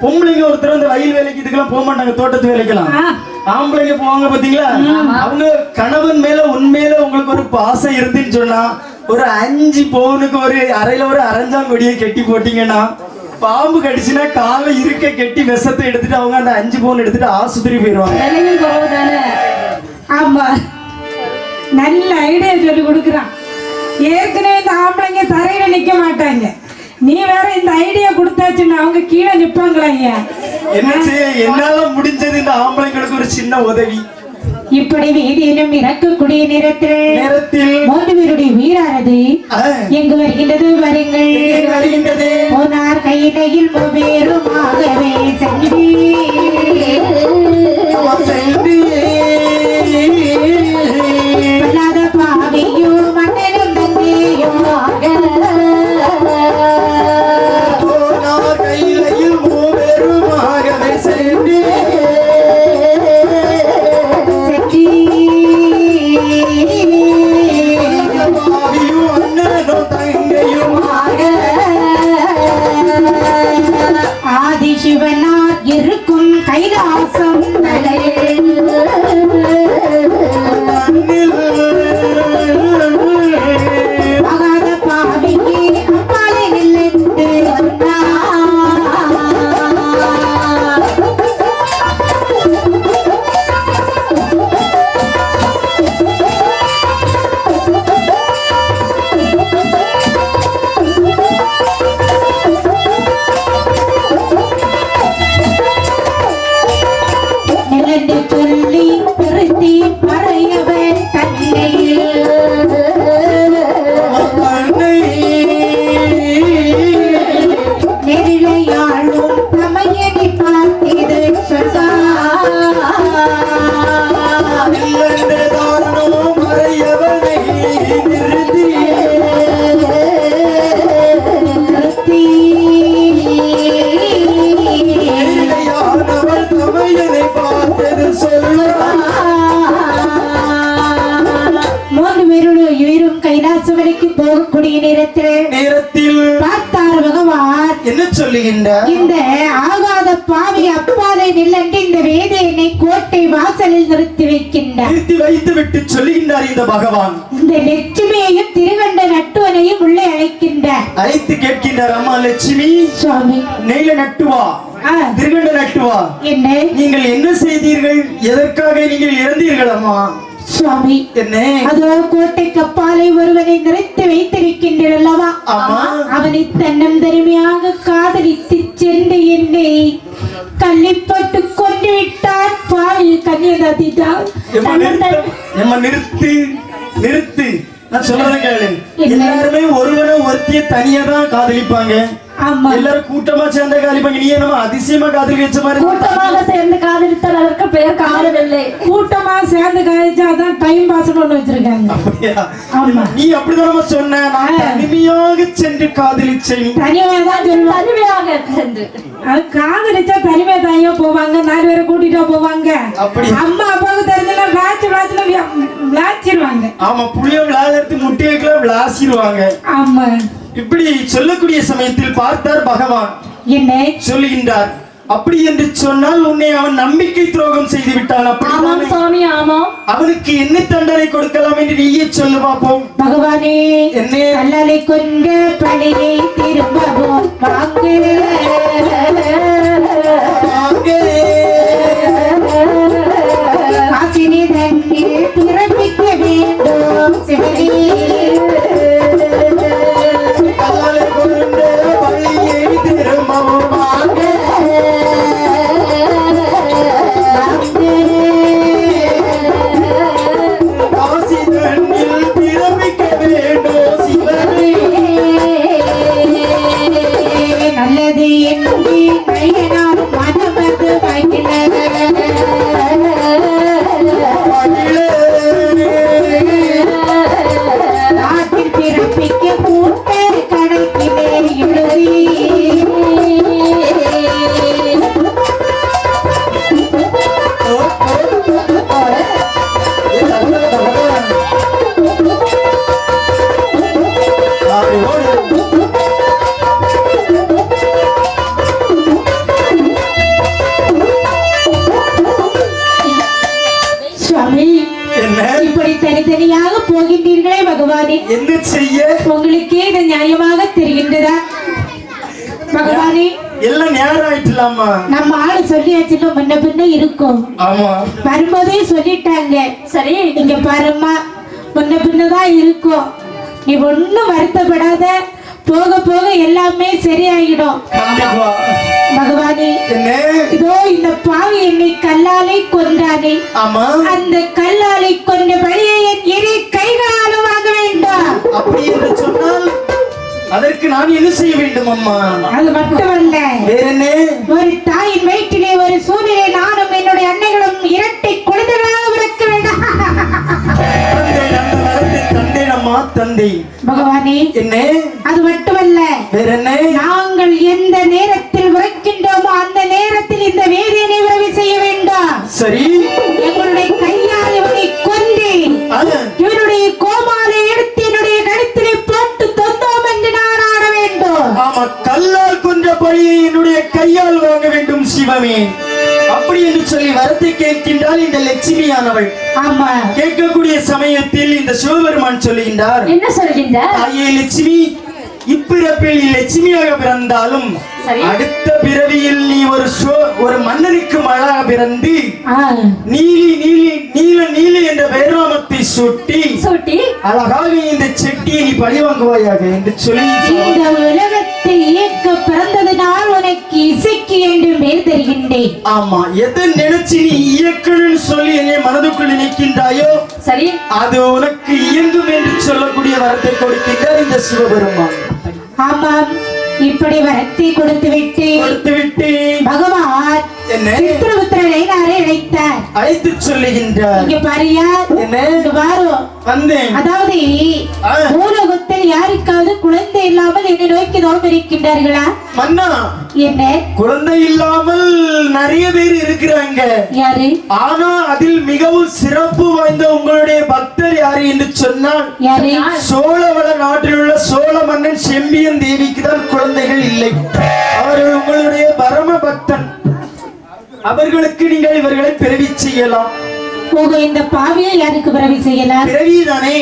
பொம்பளைங்க ஒருத்தர் அந்த வயல் வேலைக்கு இதுக்கெல்லாம் போக மாட்டாங்க, தோட்டத்து வேலைக்கெல்லாம். ஆம்பளைங்க போவாங்க பாத்தீங்களா, அவங்க கணவன் மேல உண்மையில உங்களுக்கு ஒரு பாசம் இருந்துன்னு சொன்னா ஒரு 5 பவுனுக்கு ஒரு அறையில ஒரு அரஞ்சாங்கொடியை கட்டி போட்டீங்கன்னா பாம்பு கடிச்சுன்னா காலை இருக்க கெட்டி விஷத்தை எடுத்துட்டு அவங்க அந்த 5 பவுன் எடுத்துட்டு ஆஸ்பத்திரி போயிடுவாங்க. ஆமா, நல்ல ஐடியா சொல்லி கொடுக்குறான். ஏற்கனவே இந்த ஆம்பளைங்க தரையில நிக்க மாட்டாங்க, நீ வேற இந்த ஐடியா கொடுத்தாச்சுன்னா அவங்க கீழே நிப்பாங்களா ஐயா? என்ன செய்ய, என்னால முடிஞ்சது இந்த ஆம்பளைங்களுக்கு ஒரு சின்ன உதவி. இப்படி வேதியிலும் இறக்கக்கூடிய நேரத்தில் 3 பேருடைய வீரானது எங்கு வருகின்றது வருகின்றது. போனார் கையிலையில் மூவேருமாகவே சென்று பல்லாத பாவையும் மன்னனும் தந்தையும் போனார் கையிலையில் மூவேருமாகவே சென்று ஆதிசிவனார் இருக்கும் கைலாசம் ஆகாத பாவிக்கு அப்பாலே நில்லென்று நிலண்டு அரண்மனைக்கு போகக்கூடிய நேரத்தில் பார்த்தார் பகவான். என்ன சொல்லுகின்றார்? இந்த ஆகாத பாவி அப்பாலை நில்லன்று இந்த வேதையனை கோட்டை வாசலில் நிறுத்தி வைக்கின்றார். நிறுத்தி வைத்து விட்டு சொல்லுகின்றார் இந்த பகவான். இந்த லட்சுமியையும் திருகண்ட நட்டுவனையும் உள்ளே அழைக்கின்றார். அழைத்து கேட்கின்றார், அம்மா லட்சுமி, சுவாமி நெய்ல நட்டுவா, திருகண்ட நட்டுவா, என்ன நீங்கள் என்ன செய்தீர்கள்? எதற்காக நீங்கள் இறந்தீர்கள் அம்மா? சுவாமி, என்ன? அதோ கோட்டை கப்பாலை ஒருவனை நிறைத்து வைத்திருக்கின்றனர் அல்லவா? அவனை தன்னம் தனிமையாக காதலித்து சென்று என்னை கள்ளிப்பட்டு கொண்டு விட்டான். பாவி கன்னியதாதிதான். நிறுத்து நிறுத்து, நான் சொல்றதை கேளு. எல்லாருமே ஒருவனை ஒருத்திய தனியா தான் காதலிப்பாங்க. எல்லாரும் கூட்டமா சேர்ந்த காதலிப்பாங்க. நீ நம்ம அதிசயமா காதலி வச்ச மாதிரி. கூட்டமாக சேர்ந்து காதலித்தால் அதற்கு பெயர் காதல் இல்லை. கூட்டமா சேர்ந்து காதலிச்சாதான் டைம் பாஸ் ஒண்ணு வச்சிருக்காங்க. நீ அப்படிதான் சொன்ன. நான் தனிமையாக சென்று காதலிச்சேன். தனிமையாக சென்று காதலிச்சா தனிமையா தாயோ போவாங்க, 4 பேரை கூட்டிட்டா போவாங்க. அம்மா அப்பாவுக்கு தெரிஞ்சா விளாச்சிருவாங்க. ஆமா, புளிய விளாடுறது முட்டையெல்லாம் விளாசிடுவாங்க. ஆமா, இப்படி சொல்லக்கூடிய சமயத்தில் பார்த்தார் பகவான். என்ன சொல்லுகின்றார்? அப்படி என்று சொன்னால் உன்னை அவன் நம்பிக்கை துரோகம் செய்து விட்டான். சுவாமி, ஆமாம். அவனுக்கு என்ன தண்டனை கொடுக்கலாம் என்று நீயே சொல்லு பார்ப்போம். பகவானே, என்ன கல்லாலை கொண்ட பழியை திரும்பவும் வாங்கு. ஆசினி தண்ணீர் பிறப்பிக்க வேண்டும் சிவனே. நல்லது என்று கையினால் மனமது நாட்டில் பிறப்பிக்க கூட்ட கணக்கிலே எழுதி இப்படி தனித்தனியாக போகின்றீர்களே பகவானே, என்ன செய்ய? உங்களுக்கே இது நியாயமாக தெரிகின்றதா பகவானே? எல்லாம் நேரம் ஆயிட்டுலாமா? நம்ம ஆளு சொல்லியாச்சுன்னா முன்ன பின்ன இருக்கும். ஆமா, வரும்போதே சொல்லிட்டாங்க. சரி, இங்க பாருமா, முன்ன பின்னதான் இருக்கும். நீ ஒண்ணும் வருத்தப்படாத, போக போக எல்லாமே சரியாயிடும். பகவானே, இதோ இந்த பாவி என்னை கல்லாலை கொன்றானே, அந்த கல்லாலை கொண்ட பழியை என் இரு கைகளால் வாங்க வேண்டாம். அப்படி என்று சொன்னால் அதற்கு நான் என்ன செய்ய வேண்டும் அம்மா? அது மட்டுமல்ல, வேற என்ன? ஒரு தாயின் வயிற்றிலே ஒரு சூரியனை நானும் என்னுடைய அன்னைகளும் இரட்டை குழந்தைகளாக பிறக்க வேண்டும். தந்தை அம்மா, தந்தை. பகவானே, என்ன? அது மட்டுமல்ல, வேற என்ன? நாங்கள் எந்த நேரத்தில் உரைக்கின்றோமோ அந்த நேரத்தில் இந்த வேதியனை உறவு செய்ய வேண்டாம். சரி, எங்களுடைய கையால் இவனை கொண்டு இவனுடைய கோமாலை எடுத்து என்னுடைய கழுத்திலே போட்டு தொந்தோம் என்று நான் ஆட வேண்டும். ஆமா, கல்லால் கொன்ற பழியை என்னுடைய கையால் வாங்க வேண்டும் சிவமே. அப்படி என்று சொல்லி வரத்தை கேட்கின்றாள் இந்த லட்சுமியானவள். ஆமா, கேட்கக்கூடிய சமயத்தில் இந்த சிவபெருமான் சொல்லுகின்றார், என்ன சொல்கின்றார்? தாயே லட்சுமி, இப்பிறப்பில் லட்சுமியாக பிறந்தாலும் அடுத்த பிறவியில் நீ ஒரு மன்னனுக்கு மகளாக பிறந்து நீலி நீலி நீல நீலி என்ற பெயராமத்தை சூட்டி அழகாக இந்த செட்டியை நீ பழி வாங்குவாயாக என்று சொல்லி இந்த உலகத்தை இயக்க பிறந்ததினால் உனக்கு இசைக்கு என்று மேல் தருகின்றேன். ஆமா, எதை நினைச்சு நீ இயக்கணும்னு சொல்லி என்னை மனதுக்குள் நினைக்கின்றாயோ சரி, அது உனக்கு இயங்கும் என்று சொல்லக்கூடிய வரத்தை கொடுக்கின்றார் இந்த சிவபெருமான். ஆமாம், இப்படி வரத்தை கொடுத்து விட்டு பகவான் சித்திரபுத்திரனை அழைத்தார். அழைத்து சொல்லுகின்றார், இங்க பாரியா, என்ன பாரு, வந்தேன். அதாவது பூலோகத்தில் அவர்கள் யாருக்காவது குழந்தை இல்லாமல் என்னை நோக்கி நோக்கம் இருக்கின்றார்களா? மன்னா, என்ன? குழந்தை இல்லாமல் நிறைய பேர் இருக்கிறாங்க. யாரு? ஆனா அதில் மிகவும் சிறப்பு வாய்ந்த உங்களுடைய பக்தர் யாரு என்று சொன்னால் யாரு? சோழவள நாட்டில் உள்ள சோழ மன்னன் செம்பியன் தேவிக்கு தான் குழந்தைகள் இல்லை. அவர்கள் உங்களுடைய பரம பக்தன். அவர்களுக்கு நீங்கள் இவர்களை பிறவி செய்யலாம். உங்க இந்த பாவியை யாருக்கு பிறவி செய்யலாம்? பிறவிதானே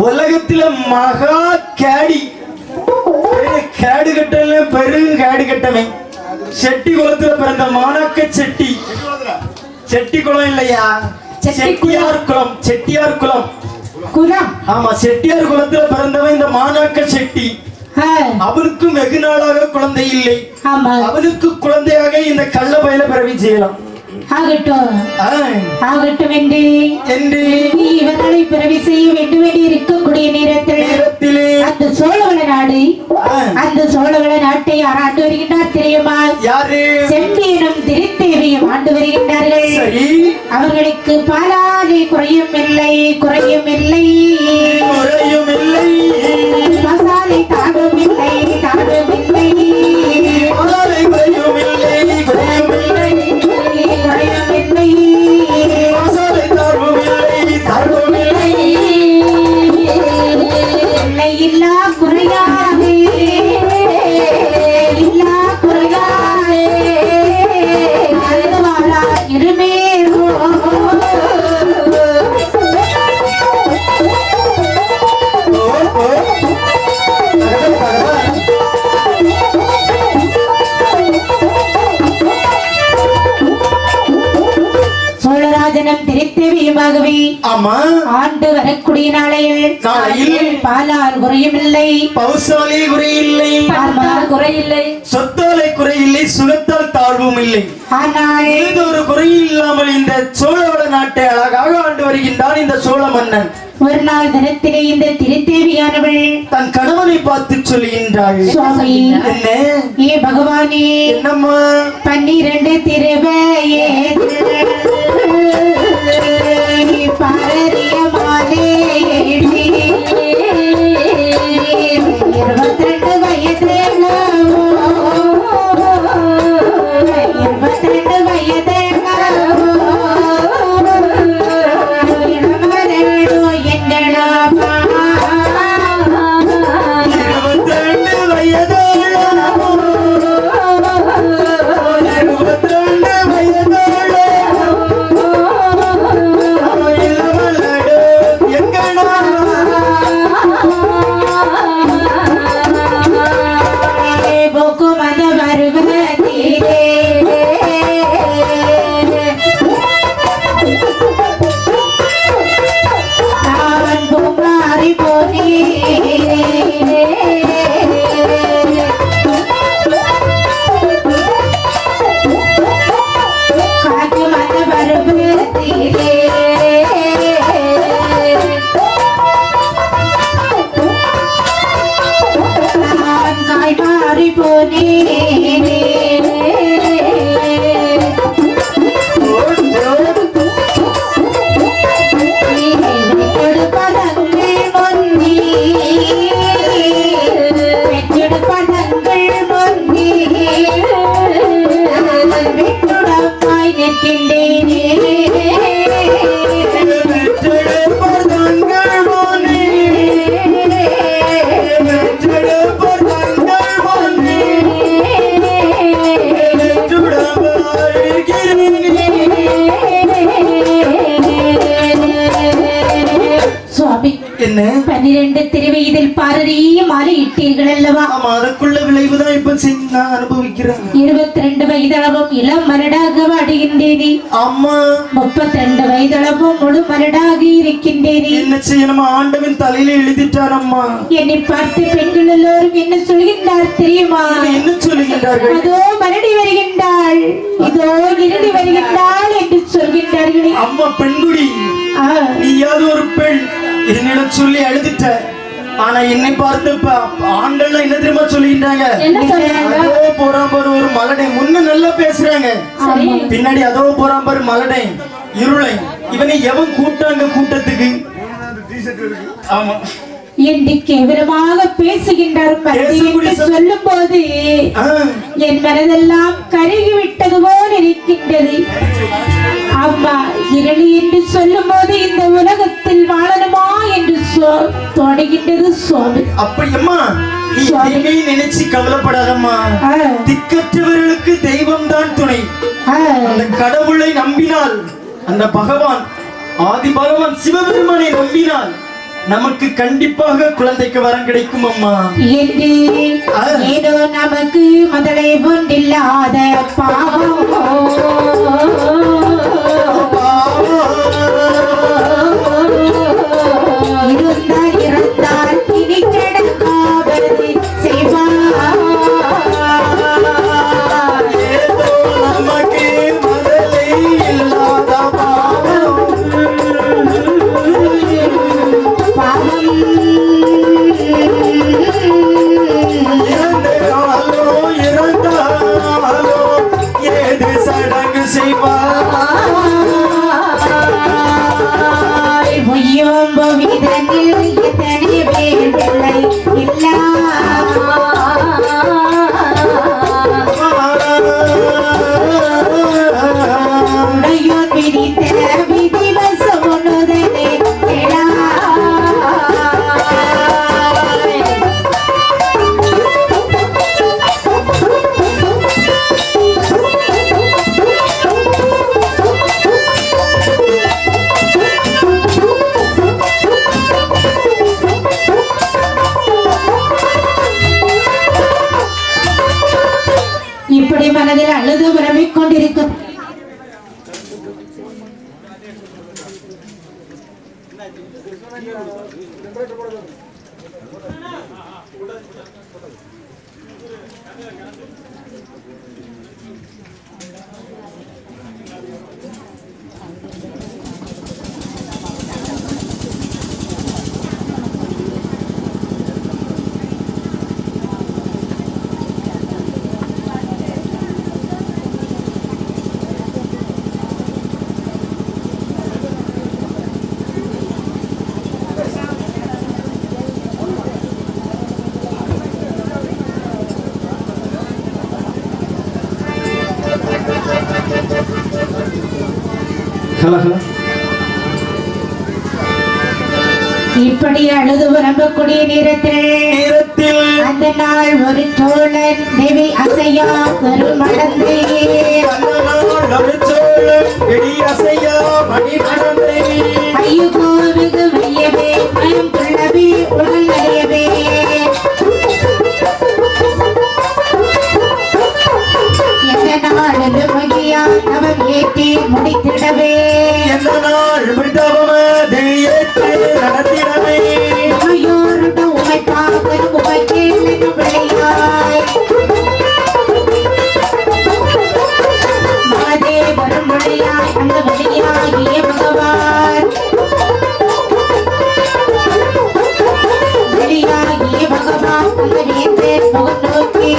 உலகத்தில மகா கேடி கேடு கட்டல பெரும் கேடு கட்டவன் செட்டி குளத்துல பிறந்த மாணாக்க செட்டி. செட்டி குளம் இல்லையா, செட்டியார் குளம். செட்டியார் குளம் குலம். ஆமா, செட்டியார் குளத்துல பிறந்தவன் இந்த மாணாக்க செட்டி. அவனுக்கு வெகு நாளாக குழந்தை இல்லை. ஆமா, அவனுக்கு குழந்தையாக இந்த கள்ள பயில பிறவி செய்யலாம். ஆகட்டும் ஆகட்டும் என்று நீ இவர்களை பிறவி செய்ய வேண்டும் என்று இருக்கக்கூடிய நேரத்திலே அந்த சோழவள நாடு, அந்த சோழவள நாட்டை யார் ஆண்டு வருகின்றார் தெரியுமா? யாரு? செம்பியனும் திருத்தேவியும் ஆண்டு வருகின்றார்கள். அவர்களுக்கு பாலாலே குறையும் இல்லை, குறையும் இல்லை, குறையும் இல்லை. மசாலை தாகம் இல்லை, தாகம் இல்லை, மசாலை குறையும் இல்லை, குறையும் இல்லை, குறையும் இல்லை, மசாலை தாகம் இல்லை, தாகம் இல்லை. இல்லை இல்லா குறையாது, இல்லா குறையாது, அழுவாளா இருமேரோ. சோழராஜனும் திருத்தேவியுமாகவே ஆமா, ஆண்டு வரக்கூடிய நாளையில் பாலால் குறையும் இல்லை, பௌசாலி குறையில்லை, குறையில்லை, சொத்தாலை குறையில்லை, சுகத்தால் தாழ்வும் இல்லை. ஆனால் ஏதொரு குறையும் இல்லாமல் இந்த சோழவள நாட்டை அழகாக ஆண்டு வருகின்றான் இந்த சோழ மன்னன். ஒரு நாள் தினத்திலே இந்த திருத்தேவியானவள் தன் கணவனை பார்த்து சொல்கின்றாள், சுவாமி, என்ன? ஏ பகவானே, என்னம்மா? 12 திருவையே பாரதிய மாலே 22 வயது 22 வயது என்ன? 12 திருவயதில் பாரதிய மாலை இட்டீர்கள் அல்லவா? ஆமா, அதுக்குள்ள விளைவுதான் இப்ப நான் அனுபவிக்கிறேன். 22 வயதளவும் இளம் மரடாக வாடுகின்றேனே. அம்மா, 32 வயதளவும் முழு மரடாக இருக்கின்றேனே. என்ன செய்யணுமா? ஆண்டவன் தலையில எழுதிட்டார் அம்மா. என்னை பார்த்து பெண்கள் எல்லோரும் என்ன சொல்கின்றார் தெரியுமா? என்ன சொல்லுகின்றார்கள்? அதோ மரடி வருகின்றாள், இதோ இறுதி வருகின்றாள் என்று சொல்கின்றார்களே. அம்மா பெண்குடி, நீயாவது ஒரு பெண் என்னிடம் சொல்லி அழுதுட்ட. ஆனா என்னை பார்த்து ஆண்கள் என்ன தெரியுமா சொல்லிட்டாங்க? அதோ போறான் பாரு ஒரு மலடை. முன்ன நல்லா பேசுறாங்க, பின்னாடி அதோ போறான் பாரு மலடை இருளை. இவனை எவன் கூட்டாங்க கூட்டத்துக்கு? ஆமா, என்று கேவலமாக பேசுகின்றார் என்று சொல்லும் போது என் மனதெல்லாம் கருகி விட்டது போல் இருக்கின்றது. அம்மா இரளி என்று சொல்லும் போது இந்த உலகத்தில் வாழணுமா என்று தொடங்கின்றது சுவாமி. அப்படியம்மா நீ நினைச்சு கவலைப்படாதம்மா. திக்கற்றவர்களுக்கு தெய்வம் தான் துணை. அந்த கடவுளை நம்பினால், அந்த பகவான் ஆதி பகவான் சிவபெருமானை நம்பினால் நமக்கு கண்டிப்பாக குழந்தைக்கு வரம் கிடைக்கும் அம்மா. ஏதோ நமக்கு முதலை ஒன்றில்லாத பாவம் இருந்தால் இறந்தால் இனி கடக்காவது செய்வார். நமக்கு முதலை இல்லாத பாவம் இறந்தாலோ ஏது சடங்கு செய்வார். எத்தனை பேர் பிள்ளை இல்லா இப்படி மனதில் அழுது விரமிக் கொண்டிருக்கும் இப்படி அழுது வரம்பக்கூடிய நேரத்தில் அந்த நாள் ஒரு சோழன் தேவி அசையா பெருமடந்தே ஐயோ வெகு வையவே மயம் புள்ளவே உடல் அறியவே எந்த நாள் மகியா அவன் ஏற்றி முடித்திடவே எந்த நாள் நடத்திடவே ஐயோருட உமை பாகன் உமை கேள்வி விளையாய் மாதே வரும் விளையாய் அந்த விளையாகிய பகவான் வெளியாகிய பகவான் அந்த வேந்தன் முகம் நோக்கி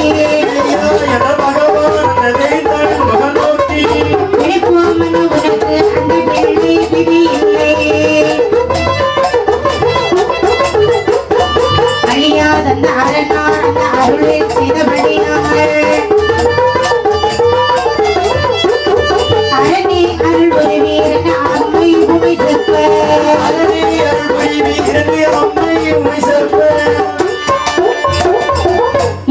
வெளிப்போமன உனக்கு அந்த வெள்ளி விதி இல்லை அழியாத அந்த அரணால் அந்த அருளை செய்தபடியால் அரணி அருள் ஒரு வீரன் அம்மை உமை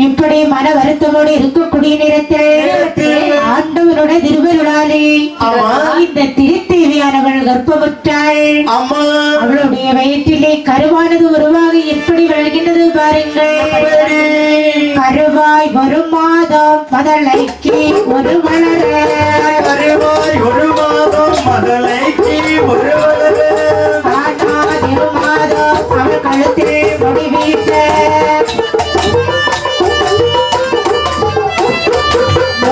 இப்படி மன வருத்தமோடு இருக்கக்கூடிய நேரத்தில் ஆண்டவனுடைய திருவருளாலே இந்த திருத்தேவியானவள் கர்ப்பமுற்றாள். அவளுடைய வயிற்றிலே கருவானது உருவாகி எப்படி வளர்கின்றது பாருங்கள். கருவாய் ஒரு மாதம் மதலைக்கு ஒரு வளர கருவாய் ஒரு மாதம் மதலைக்கு ஒரு வளர ஆனாதிரு மாதம் அவள் கழுத்தில் முடி வீச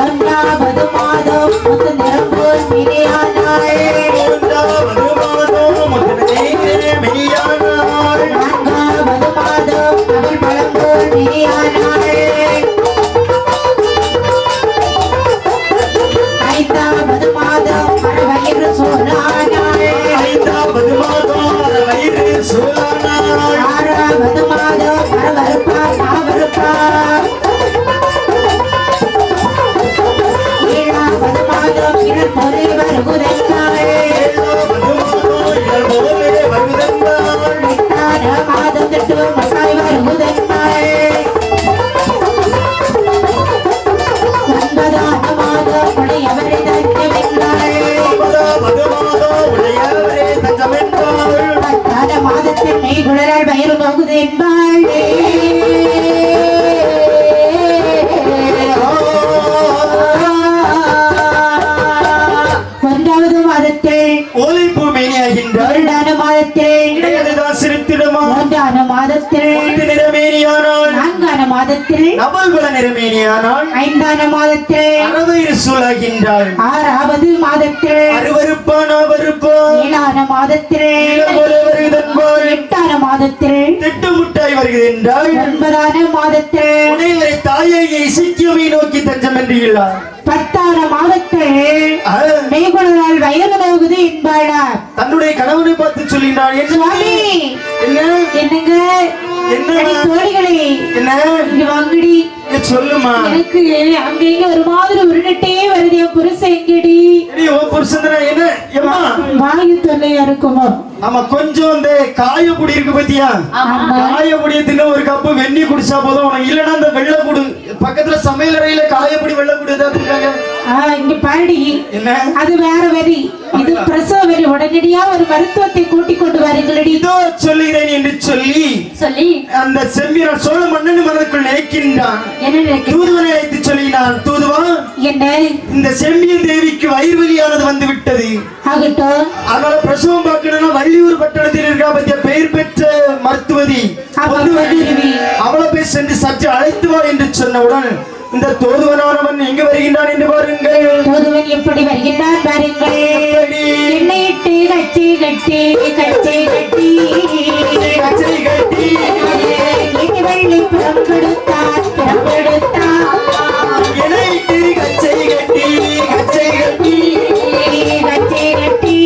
ஒன்றாவது மாதம் முத்து நிரம்போல் மினியானாள். நான்காவது மாதம் அவள் பழம்போல் மினியானாள். ஐந்தாவது மாதம் வயிறு சோழானாள். ஐந்தாவது மாதம் வயிறு சோழானாள். ஆறாவது மோதட்டு மசாய் வருவதென்பாள் ஒன்பதான மாதம் உடையவரை தஞ்சமென்றாள் பத்தான மாதத்தில் மெய் குளரால் வயிறு நோகுது என்பாள் ஒன்றாவது மாதத்தில் ஒலிப்பு மேனியாகின்றாள். இரண்டான மாதத்தில் இடையதுதான் சிரித்திடுமா? மூன்றான மாதத்தில் ஒன்று நிறமேனியானாள். நான்கான மாதத்தில் நவல்பல நிறமேனியானாள். ஐந்தான மாதத்தில் அறவயிறு சூழாகின்றாள். ஆறாவது மாதத்தில் அருவருப்பான் அவருப்பான் ஏழான மாதத்தில் இளங்கோல வருகிறதன்பாள். எட்டான மாதத்தில் திட்டுமுட்டாய் வருகின்றாள். ஒன்பதான மாதத்தில் உடையவரை தாயை சிக்கியமை நோக்கி தஞ்சம் என்று இல்லார். பத்தான மாதத்தில் மெய்குணரால் வயது நோகுது என்பாளா தன்னுடைய கணவனை பார்த்து சொல்லினாள். சுவாமி என்ன என்னங்க என்ன? அடி தோழிகளே என்ன இங்க வாங்கடி சொல்லுமா? எனக்கு அங்க இங்க ஒரு மாதிரி உருண்டே வருது என் புருஷன் எங்கடி புருஷன் என்ன எம்மா வாயு தொல்லையா இருக்குமோ ஆமா கொஞ்சம் இந்த காயப்பொடி இருக்கு பத்தியா? காயப்பொடியை தின்னு ஒரு கப்பு வெந்நி குடிச்சா போதும் உனக்கு. இல்லன்னா அந்த வெள்ளை கூடு பக்கத்துல சமையல் அறையில காயப்பொடி வெள்ளை கூடு ஏதாவது இருக்காங்க? இங்க பாடி என்ன அது வேற வரி, இது பிரசவ வரி. உடனடியா ஒரு மருத்துவத்தை கூட்டிக் கொண்டு வாருங்களடி. இதோ சொல்லுகிறேன் என்று சொல்லி அந்த செம்பியன் சோழ மன்னன் மனதுக்குள் நினைக்கின்றான். தூதுவனை அழைத்து சொல்லினான். தூதுவா, என்ன இந்த செம்பியன் தேவிக்கு வயிறு வலியானது வந்து விட்டது. ஆகட்டும். அதனால பிரசவம் பார்க்கணும்னா வள்ளியூர் பட்டணத்தில் இருக்கா பத்திய பெயர் பெற்ற மருத்துவதி அவளை போய் சென்று சற்று அழைத்து வா என்று சொன்னவுடன் இந்த தோதுவனானவன் எங்கு வருகின்றான் என்று பாருங்கள். தோதுவன் எப்படி வருகின்றான் பாருங்கள். எண்ணெயிட்டு கட்டி கட்டி கச்சை கட்டி கச்சை கட்டி வெள்ளி புறம் கொடுத்தான் புறம் கொடுத்தான் எண்ணெயிட்டு கச்சை கட்டி கச்சை கட்டி கச்சை கட்டி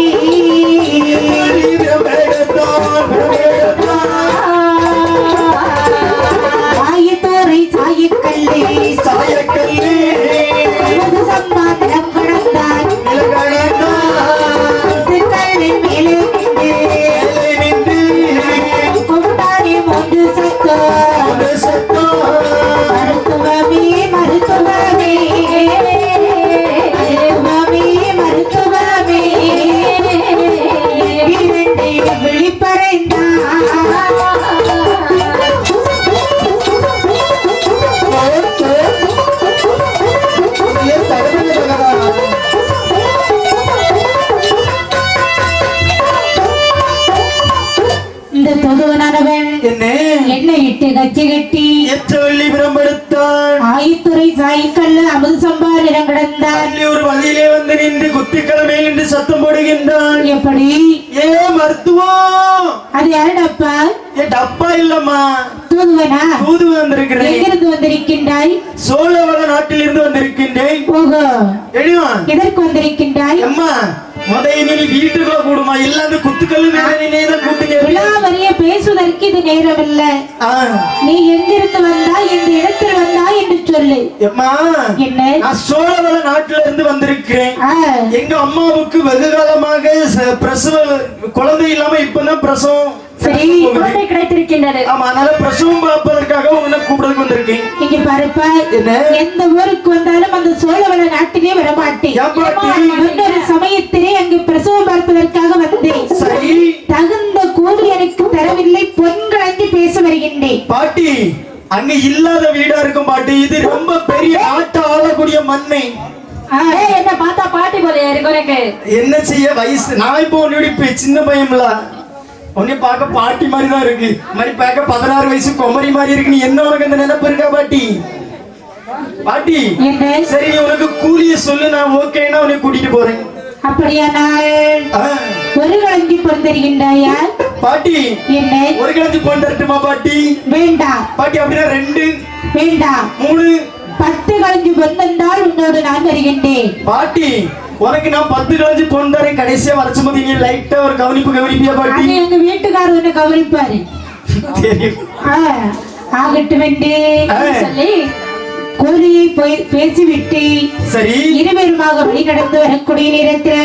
சாயத்தோரை சாயக்கல்லே சாயக்கல்லே சம்பாதனம் கடந்தான் கல்லின் மேலே நின்று கொண்டாடி மூன்று சத்தோ மருத்துவமே மருத்துவமே மருத்துவமே மருத்துவமே இரண்டு விழிப்பறைந்தான் இந்த தொதுவனானவன் எண்ணெய் இட்டு கச்சி கட்டி எச்சவள்ளி பிரம்பெடுத்தான். ஆயித்துறை சாய்க்கல்ல அமுது சம்பா நிறம் கிடந்தான். ஒரு வழியிலே வந்து நின்று குத்திக்கிழமை என்று சத்தம் போடுகின்றான். எப்படி ஏ மருத்துவம், அது யாருடப்பா? ஏ டப்பா இல்லம்மா, தூதுவனா? தூது வந்திருக்கிறேன். எங்கிருந்து வந்திருக்கின்றாய்? சோழவள நாட்டிலிருந்து வந்திருக்கின்றேன். ஓஹோ, எழிவா எதற்கு வந்திருக்கின்றாய்? அம்மா முதல்ல நீ வீட்டுக்குள்ள கூடுமா இல்லாத குத்துக்கல்லு நேரம் கூட்டுங்க. விழாவறிய பேசுவதற்கு இது நேரமில்ல. நீ எங்கிருந்து வந்தாய், எந்த இடத்தில் வந்தாய் என்று சொல்லு. அம்மா என்ன? நான் சோழவள நாட்டில இருந்து வந்திருக்கிறேன். எங்க அம்மாவுக்கு வெகு காலமாக பிரசவ குழந்தை இல்லாம இப்பதான் பிரசவம் சரி கிடைத்திருக்கின்றது. ஆமா, அதனால பிரசவம் பார்ப்பதற்காக உன்னை கூப்பிடுறதுக்கு வந்திருக்கேன். இங்க பாருப்பா, எந்த ஊருக்கு வந்தாலும் அந்த சோழவள நாட்டிலே வரமாட்டேன். இன்னொரு சமயத்திலே அங்கு பிரசவம் பார்ப்பதற்காக வந்தேன். சரி, தகுந்த கூலி எனக்கு தரவில்லை, பொன்களஞ்சி பேச வருகின்றேன். பாட்டி அங்க இல்லாத வீடா இருக்கும் பாட்டி. இது ரொம்ப பெரிய நாட்டை ஆளக்கூடிய மண்ணை. என்ன பார்த்தா பாட்டி போல இருக்கு. என்ன செய்ய வயசு நான் இப்போ உன்னுடைய சின்ன பையன்ல உன்னை பார்க்க பாட்டி மாதிரி தான் இருக்கு. மாதிரி பார்க்க 16 வயசு குமரி மாதிரி இருக்கு. நீ என்ன உனக்கு அந்த நினைப்பு இருக்கா பாட்டி? பாட்டி சரி, நீ உனக்கு கூலிய சொல்லு, நான் ஓகேன்னா உன்னை கூட்டிட்டு போறேன். அப்படியானால் ஒரு களஞ்சி பொன் தருகின்றாயா? பாட்டி என்ன ஒரு களஞ்சி பொன் தரட்டுமா பாட்டி? வேண்டாம் பாட்டி. அப்படின்னா 2 வேண்டாம் 3 10 களஞ்சி பொன் தந்தால் உன்னோடு நான் வருகின்றேன். பாட்டி உனக்கு நான் 10 களஞ்சி பொன் தரேன். கடைசியா வரச்சு போது நீ லைட்டா ஒரு கவனிப்பியா பாட்டி? அது எங்க வீட்டுக்காரர் உன்னை கவனிப்பாரு. தெரியும். ஆகட்டும் என்று சொல்லி கூறியை பேசிவிட்டு சரி இருவருமாக வழி நடந்து வரக்கூடிய நேரத்தில்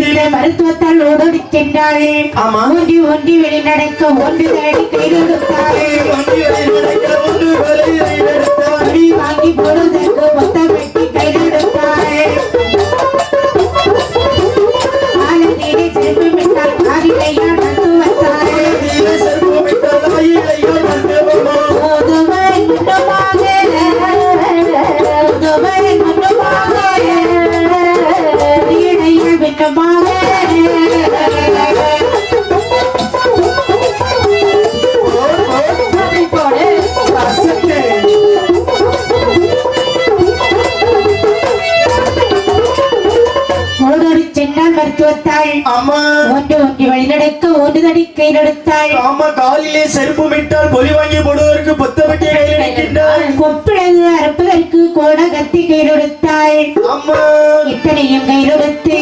இந்த மருத்துவத்தால் ஓடோடி சென்றாள். ஆமா. ஒன்றி ஒன்றி வெளி நடக்க ஒன்று தடி கையில் எடுத்தாள். அடி வாங்கி போடுவதற்கு மொத்த வெட்டி கையில் எடுத்தாள். ஆலத்தீரை செருப்பு விட்டால் ஆதிலையால் மருத்துவத்தாள். ஓதுவன் முன்னமாக ஓதுவன் முன்னமாக இடையில் விண்ணமாக ஓடோடி சென்றால் மருத்துவத்தாள். ஆமா. ஒன்று ஒன்றி வழி நடக்க ஒன்று தடி கையில் எடுத்தாள். ஆமா, காலிலே செருப்பு விட்டால் பொலி வாங்கி போடுவதற்கு பொத்த பட்டியை கையில் எடுக்கின்றாள். கொப்பிழந்து அறுப்பதற்கு கோட கத்தி கையில் எடுத்தாள். ஆமா. இத்தனையும் கையில் எடுத்து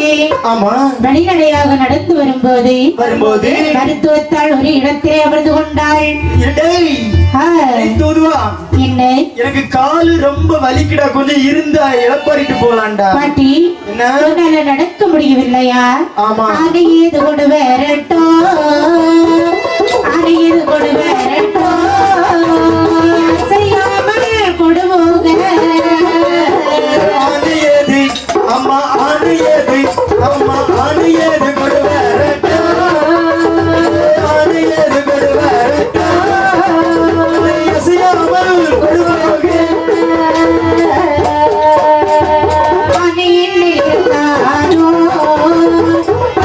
ஆமா. வழிநடையாக நடந்து வரும்போது மருத்துவத்தால் ஒரு இடத்திலே அமர்ந்து கொண்டாள். டேய், ஆ, தூதுவா, என்ன எனக்கு காலு ரொம்ப வலிக்குடா, கொஞ்சம் இருந்தா இழப்பாரிட்டு போலாம்டா. பாட்டி, என்ன? உன்னால நடக்க முடியவில்லையா? ஆமா. அதை ஏது கொண்டு வரட்டோ, அதை ஏது கொண்டு வரட்டோ, அசையாமல் கொடு போக. ஆணு ஏது அம்மா, ஆணு ஏது அம்மா, ஆணு ஏது கொடு வரட்டா, ஆணு ஏது கொடு வரட்டா, அசையாமல் கொடு போக. அணையில் இருந்தாலோ,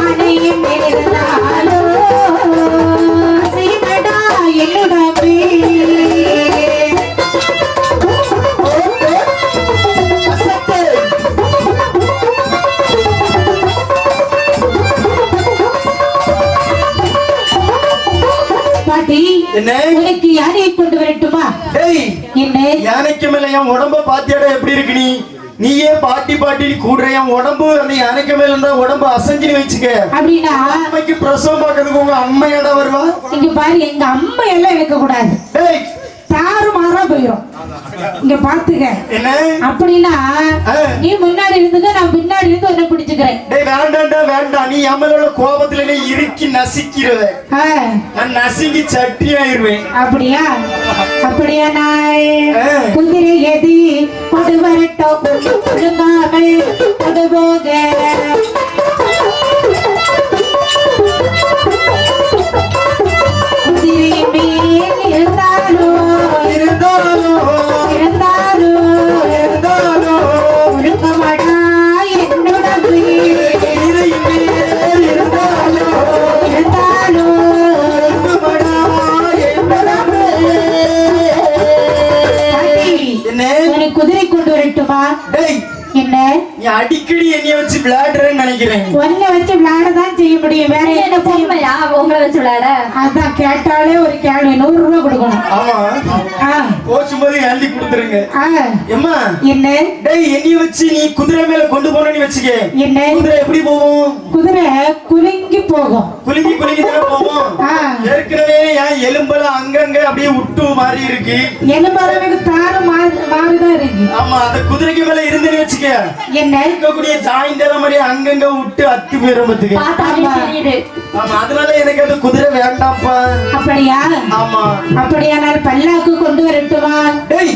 அணையில் இருந்தாலோ, அசைமடா என்னுடம்பே. பாட்டி, என்ன? உனக்கு யாரையை கொண்டு வரட்டுமா? டேய், என்ன? யானைக்கு மேல என் உடம்ப பாத்தியாடா எப்படி இருக்கு? நீயே பாட்டி பாட்டி கூடுற என் உடம்பு அந்த யானைக்கு மேல இருந்தா உடம்பு அசைஞ்சுன்னு வச்சுக்க. அப்படின்னா அம்மைக்கு பிரசவம் பார்க்கறதுக்கு உங்க அம்மையாடா வருவா? இங்க பாரு, எங்க அம்மா எல்லாம் இருக்க கூடாது, டேய், தாறு மாறா போயிரும். இங்க பாத்துக்க. என்ன? அப்படின்னா ஆ. நீ முன்னாடி இருந்துக்க, நான் பின்னாடி இருந்து உன்னை பிடிச்சுக்கிறேன். டேய், வேண்டாம்டா வேண்டாம், நீ என் மேல உள்ள கோபத்துல நீ இறுக்கி நசிக்கிறத ஆ, நான் நசுங்கி சட்டி ஆயிருவேன். அப்படியா? அப்படியா? நாள் ஆ. குதிரை எது கொடு வரட்டும், ஒழுங்காமல் கொடு போக. குதிரை மேல் இருந்தாலோ இருந்தாலோ ஒழுங்கமாடா என்னுடம்பு. இருந்தாலோ பாட்டி, என்ன? உனக்கு குதிரை கொண்டு வரட்டுமா? டேய், என்ன? நீ அடிக்கடி என்னைய வச்சு விளையாடுறேன்னு நினைக்கிறேன். ஒன்ன வச்சு விளையாடதான் செய்ய முடியும், வேற என்ன என்ன செய்ய? பொம்மையா உங்களை வச்சு விளையாட? அதான் கேட்டாலே ஒரு கேள்வி 100 ரூபாய் கொடுக்கணும். ஆமா, ஆ, போச்சும்போது எழுதி கொடுத்துருங்க. ஆ, எம்மா, என்ன? டேய், என்னைய வச்சு நீ குதிரை மேல கொண்டு போனேன்னு வச்சுக்க, என்ன? குதிரை எப்படி போகும்? குதிரை குலுங்கி போகும். குலுங்கி குலுங்கி தானே போகும். ஆ, ஏற்கனவே என் எலும்பெல்லாம் அங்கங்க அப்படியே விட்டு மாறி இருக்கு. எலும்பளவுக்கு தாறு மாறிதான் இருக்கு. ஆமா, அந்த குதிரைக்கு மேல இருந்தேன்னு வச்சுக்க, என்ன? இருக்கக்கூடிய ஜாயிண்ட் எல்லாம் மாதிரி அங்கங்க விட்டு அத்து போயிரம்பத்துக்கு. பார்த்தாலே தெரியுது. ஆமா, அதனால எனக்கு அந்த குதிரை வேண்டாம்ப்பா. அப்படியா? ஆமா. அப்படியானால் பல்லாக்கு கொண்டு வரட்டுமா? டேய்,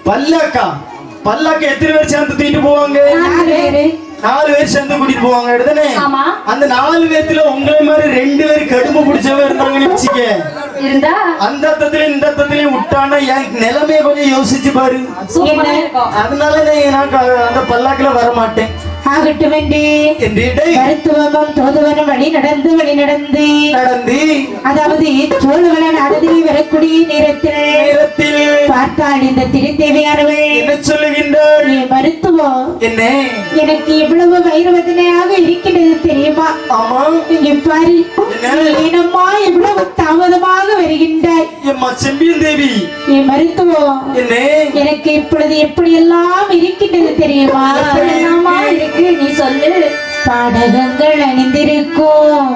பல்லாக்கா எத்தனை பேர் சேர்ந்து தூக்கிட்டு போவாங்க? 4 பேரு. 4 பேர் சேர்ந்து கூட்டிட்டு போவாங்க, எடுத்தானே? ஆமா. அந்த 4 பேர்த்துல உங்களை மாதிரி 2 பேர் கடுமை பிடிச்சவங்க இருந்தாங்கன்னு வச்சுக்க, இருந்தா அந்த அர்த்தத்திலயும் இந்த அர்த்தத்திலயும் விட்டானா என் நிலைமைய கொஞ்சம் யோசிச்சு பாரு. சூப்பரா இருக்கும். அதனால நான் அந்த பல்லாக்குல வர மாட்டேன். ஆகட்டும் என்று டேய், மருத்துவமும் தோதுவனும் வழி நடந்து நடந்து அதாவது சோழவளன் அடதி வரக்கூடிய நேரத்தில் பார்த்தால் இந்த திருத்தேவையானவள் என்ன சொல்லுகின்றார்? நீ மருத்துவம் என்ன? எனக்கு எவ்வளவு வயிறுவதனையாக இருக்கிறது தெரியுமா? ஆமா. இங்கே பாரு, என்ன? நீ ஏனம்மா இவ்வளவு தாமதமாக வருகின்றாய்? எம்மா செம்பியன் தேவி, நீ மருத்துவம் என்ன? எனக்கு இப்பொழுது எப்படி எல்லாம் இருக்கின்றது தெரியுமா? என்னம்மா இருக்கு, நீ சொல்லு. பாடகங்கள் அணிந்திருக்கும்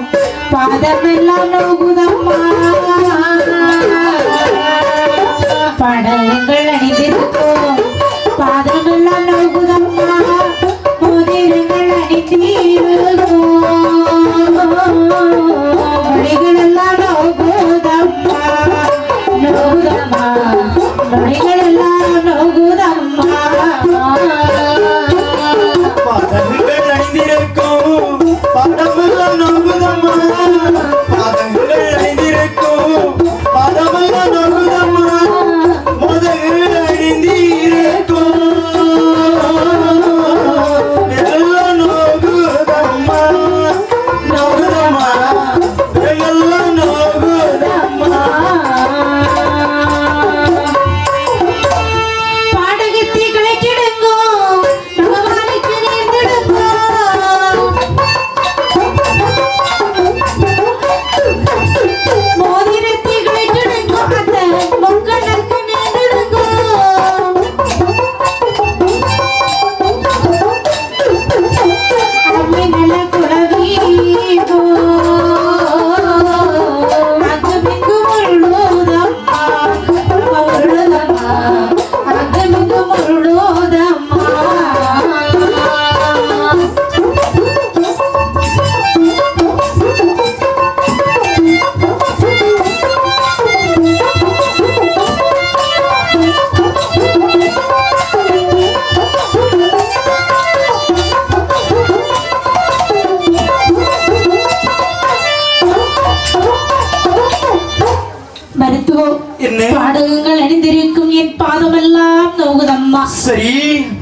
பாதமெல்லாம் நோகுதம்மா, பாடகங்கள் அணிந்திருக்கும் பாதமெல்லாம் நோகுதம்மா முதல் அழிந்திருக்கும் எல்லாம் நோகுதம்மா நோகுதம்மா எல்லாம் நோகுதம்மா பாடகத்தை கலைக்கிடுங்கோ பகவானுக்கு நேர்ந்திடுங்கோ மோதிரத்தை கலைக்கிடுங்கோ அந்த மொக்கனுக்கு நேர்ந்திடுங்கோ அம்மை நல்ல குலவீகோ அங்கமிங்கு முருளோதம்மா முருளோதம்மா அங்கமிங்கு முருளோதம்மா மருத்துவம் என்ன பாடகங்கள் அணிந்திருக்கும் என் பாதமெல்லாம் நோகுதம்மா சரி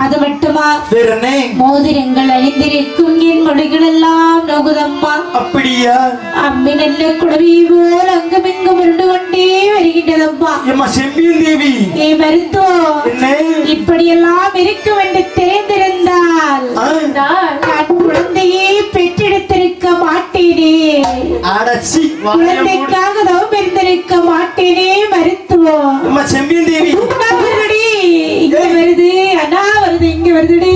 அது மட்டுமா வேற என்ன மோதிரங்கள் அணிந்திருக்கும் என் மொழிகள் எல்லாம் நோகுதம்மா அப்படியா அம்மி நல்ல குடவி போல் அங்குமிங்கும் உருண்டு கொண்டே வருகின்றதம்மா ஏம்மா செம்பியன் தேவி ஏ மருத்துவம் என்ன இப்படியெல்லாம் இருக்கும் என்று தெரிந்திருந்தால் ஆ, நான் குழந்தையே பெற்றெடுத்திருக்க மாட்டேனே அடச்சி வாயை மூடு. குழந்தைக்காக தவம் இருந்திருக்க மாட்டேனே மருத்துவம் அம்மா செம்பியன் தேவி அண்ணா வருதுடி இங்க வருது அண்ணா வருது இங்க வருதுடி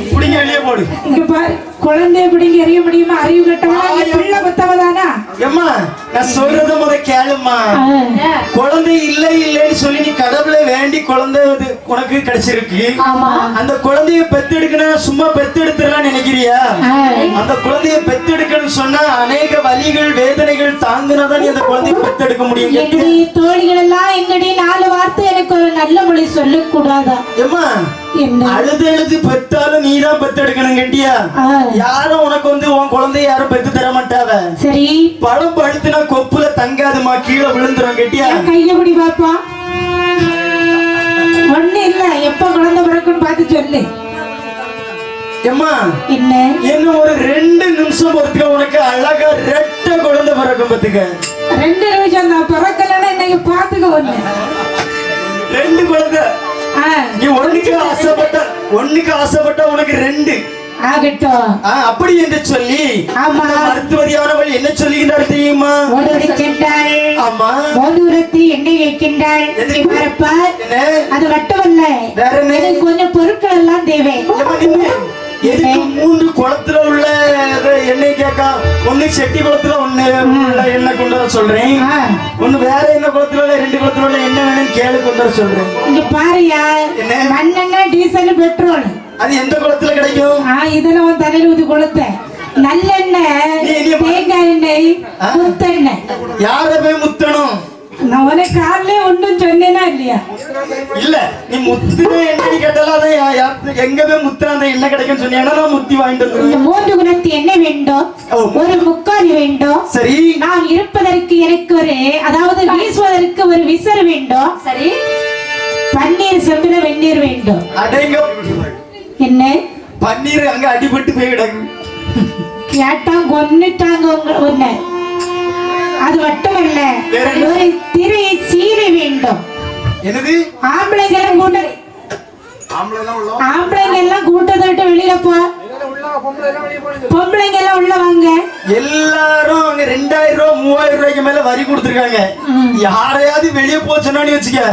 புடிங்க வெளியே போடு இங்க பாரு குழந்தை எப்படிங்க அறிய முடியுமா அறிவு கட்டவனா இங்க பிள்ளை பத்தவதானா ஏம்மா நான் சொல்றத முத கேளும்மா குழந்தை இல்லை இல்லைன்னு சொல்லி நீ கடவுளை வேண்டி குழந்தை உனக்கு கிடைச்சிருக்கு ஆமா அந்த குழந்தைய பெத்தெடுக்கணும் சும்மா பெத்தெடுத்துடலாம் நினைக்கிறியா அந்த குழந்தைய பெத்தெடுக்கணும்னு சொன்னா அநேக வலிகள் வேதனைகள் தாங்கினாதான் நீ அந்த குழந்தைய பெத்தெடுக்க முடியும் என்னுடைய தோழிகள் எல்லாம் என்னுடைய 4 வார்த்தை எனக்கு ஒரு நல்ல மொழி சொல்லக்கூடாதா ஏம்மா என்ன அழுது அழுது பெத்தாலும் நீதான் பெத்தெடுக்கணும் கேட்டியா ஆ, யாரும் உனக்கு உன் குழந்தைய யாரும் பெத்து தர மாட்டாவ சரி பழம் பழுத்துனா கொப்புல தங்காதுமா கீழே விழுந்துரும் கேட்டியா என் கைய பிடி பாப்பா ஒண்ணு இல்ல எப்ப குழந்தை பிறக்குன்னு பார்த்து சொல்லு ஏம்மா என்ன இன்னும் ஒரு 2 நிமிஷம் பொறுத்துக்க உனக்கு அழகா ரெட்ட குழந்தை பிறக்கும் பத்துக்க 2 நிமிஷம் தான் பிறக்கலன்னா இன்னைக்கு பாத்துக்க ஒண்ணு 2 குழந்தை ஆ, நீ ஒண்ணுக்கு ஆசைப்பட்ட உனக்கு 2 ஆகட்டும் அப்படி என்று சொல்லி ஆமா மருத்துவதியானவள் என்ன சொல்லுகிறார் தெரியுமா ஓடுகின்றாள் ஆமா மோதிரத்தில் எண்ணெய் வைக்கின்றாள் எது? மறப்பா என்ன அது மட்டுமல்ல வேற என்ன எனக்கு கொஞ்சம் பொருட்கள் எல்லாம் தேவை ஏம்மா நின்னு, எதுக்கு 3 குளத்துல உள்ள எண்ணெய் கேக்கா ஒண்ணு செட்டி குளத்துல ஒண்ணு உள்ள எண்ணெய் கொண்டு வர சொல்றேன் ஆ, ஒண்ணு வேற என்ன குளத்துல உள்ள 2 குளத்துல உள்ள என்ன வேணும்னு கேளு கொண்டு வர சொல்றேன் இங்க பாருயா என்ன? மண்ணெண்ணெய் டீசல் பெட்ரோல் அது எந்த குளத்துல கிடைக்கும் இதெல்லாம் உன் தலையில ஊத்தி கொடுத்த நல்லெண்ணெய் நீ தேங்காய் எண்ணெய் ஆ? முத்தெண்ணெய் யார போய் முத்தணும் நான் உனக்கு கார்லயே ஒன்றும் சொன்னேனா இல்லையா இல்ல நீ முத்துன எண்ணெய் கேட்டாலும் அதை எங்க போய் முத்துன அந்த எண்ணெய் கிடைக்கும் சொன்னீங்கன்னா நான் முத்தி வாங்கிட்டு இந்த வந்துருவேன் 3 குணத்து எண்ணெய் வேண்டும் ஓ. ஒரு முக்கால் வேண்டும் சரி நான் இருப்பதற்கு எனக்கு ஒரு அதாவது வீசுவதற்கு ஒரு விசர் வேண்டும் சரி பன்னீர் செம்பில வெந்நீர் வேண்டும் அடேங்க என்ன பன்னீர் அங்க அடிபட்டு போய் கிடக்கு கேட்டா கொன்னுட்டாங்க உன்னை அது மட்டுமல்ல வேற என்ன? ஒரு திரை சீரை வேண்டும் என்னது ஆம்பளைங்க எல்லாம் கூட்ட ஆம்பளைங்க எல்லாம் கூட்டத்தை விட்டு வெளியில போ பொம்பளைங்க எல்லாம் உள்ள வாங்க எல்லாரும் அங்க 2000 ரூபாய் 3000 ரூபாய்க்கு மேல வரி கொடுத்துருக்காங்க யாரையாவது வெளியே போச்சுன்னு வச்சுக்க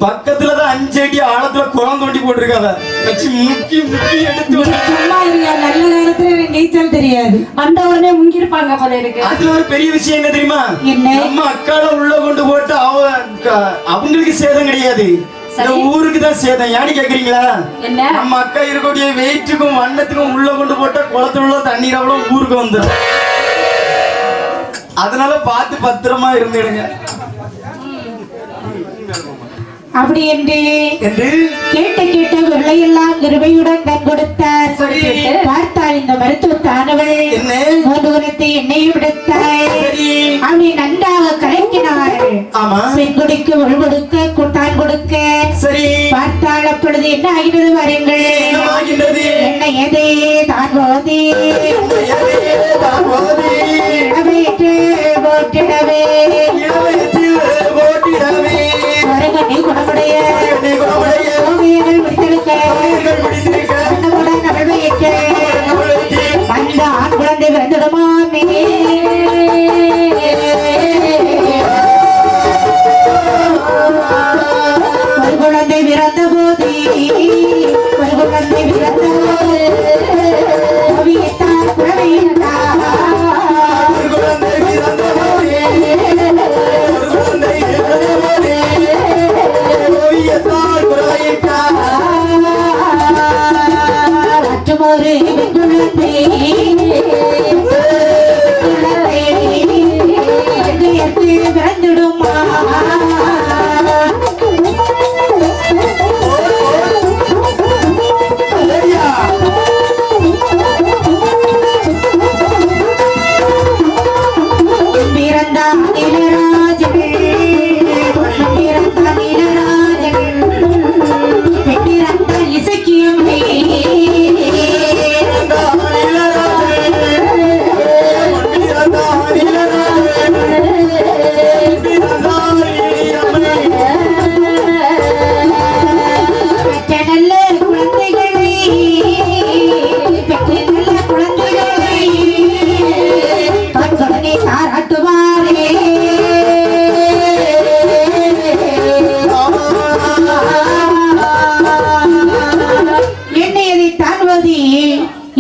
பக்கத்துலதான் 5 அடி ஆழத்துல குளம் தோண்டி போட்டிருக்காங்க வச்சு முக்கி முக்கி எடுத்து நீ சும்மா இருக்கியா நல்ல நேரத்துல எனக்கு நீச்சல் தெரியாது அந்த உடனே முங்கிருப்பாங்க போல இருக்கு அதுல ஒரு பெரிய விஷயம் என்ன தெரியுமா என்ன? நம்ம அக்கால உள்ள கொண்டு போட்டு அவங்களுக்கு சேதம் கிடையாது இந்த சரி. ஊருக்கு தான் சேதம் ஏன்னு கேக்குறீங்களா என்ன நம்ம அக்கா இருக்கக்கூடிய வெயிட்டுக்கும் வண்ணத்துக்கும் உள்ள கொண்டு போட்டா குளத்துல உள்ள தண்ணீர் அவ்வளவு ஊருக்கு வந்துடும் அதனால பார்த்து பத்திரமா இருந்துடுங்க அப்படி என்று என்று கேட்ட விலையெல்லாம் கிருபையுடன் தன் கொடுத்தார் சரி. பார்த்தாள் இந்த மருத்துவத்தானவள் என்ன 3 குணத்தை எண்ணெயும் விடுத்தாள் சரி அப்படி நன்றாக கலக்கினாள் ஆமா. பெண் கொடுக்க உள் கொடுக்க கூட்டான் கொடுக்க சரி. பார்த்தால் அப்பொழுது என்ன ஆகிறது பாருங்கள். என்னமாகின்றது? என்ன எதே தான் போதே இளவயிற்று போட்டிடவே ஒரு கண்ணி குணமுடைய ஓவியர்கள் முடித்தெடுக்க கண்ணமுடன் அழவையிட்டு அந்த ஆண் குழந்தை பிறந்திடுமாமே. ஒரு குழந்தை பிறந்த போதே ஒரு குழந்தை பிறந்த போது ஓவியத்தால் குழந்தையிட்டார். மற்றொரு குழந்தை பிறந்திடுமா. பிறந்தான் இளராஜன் பிறந்தான் இளராஜன் பிறந்தான் இசக்கியம்மே.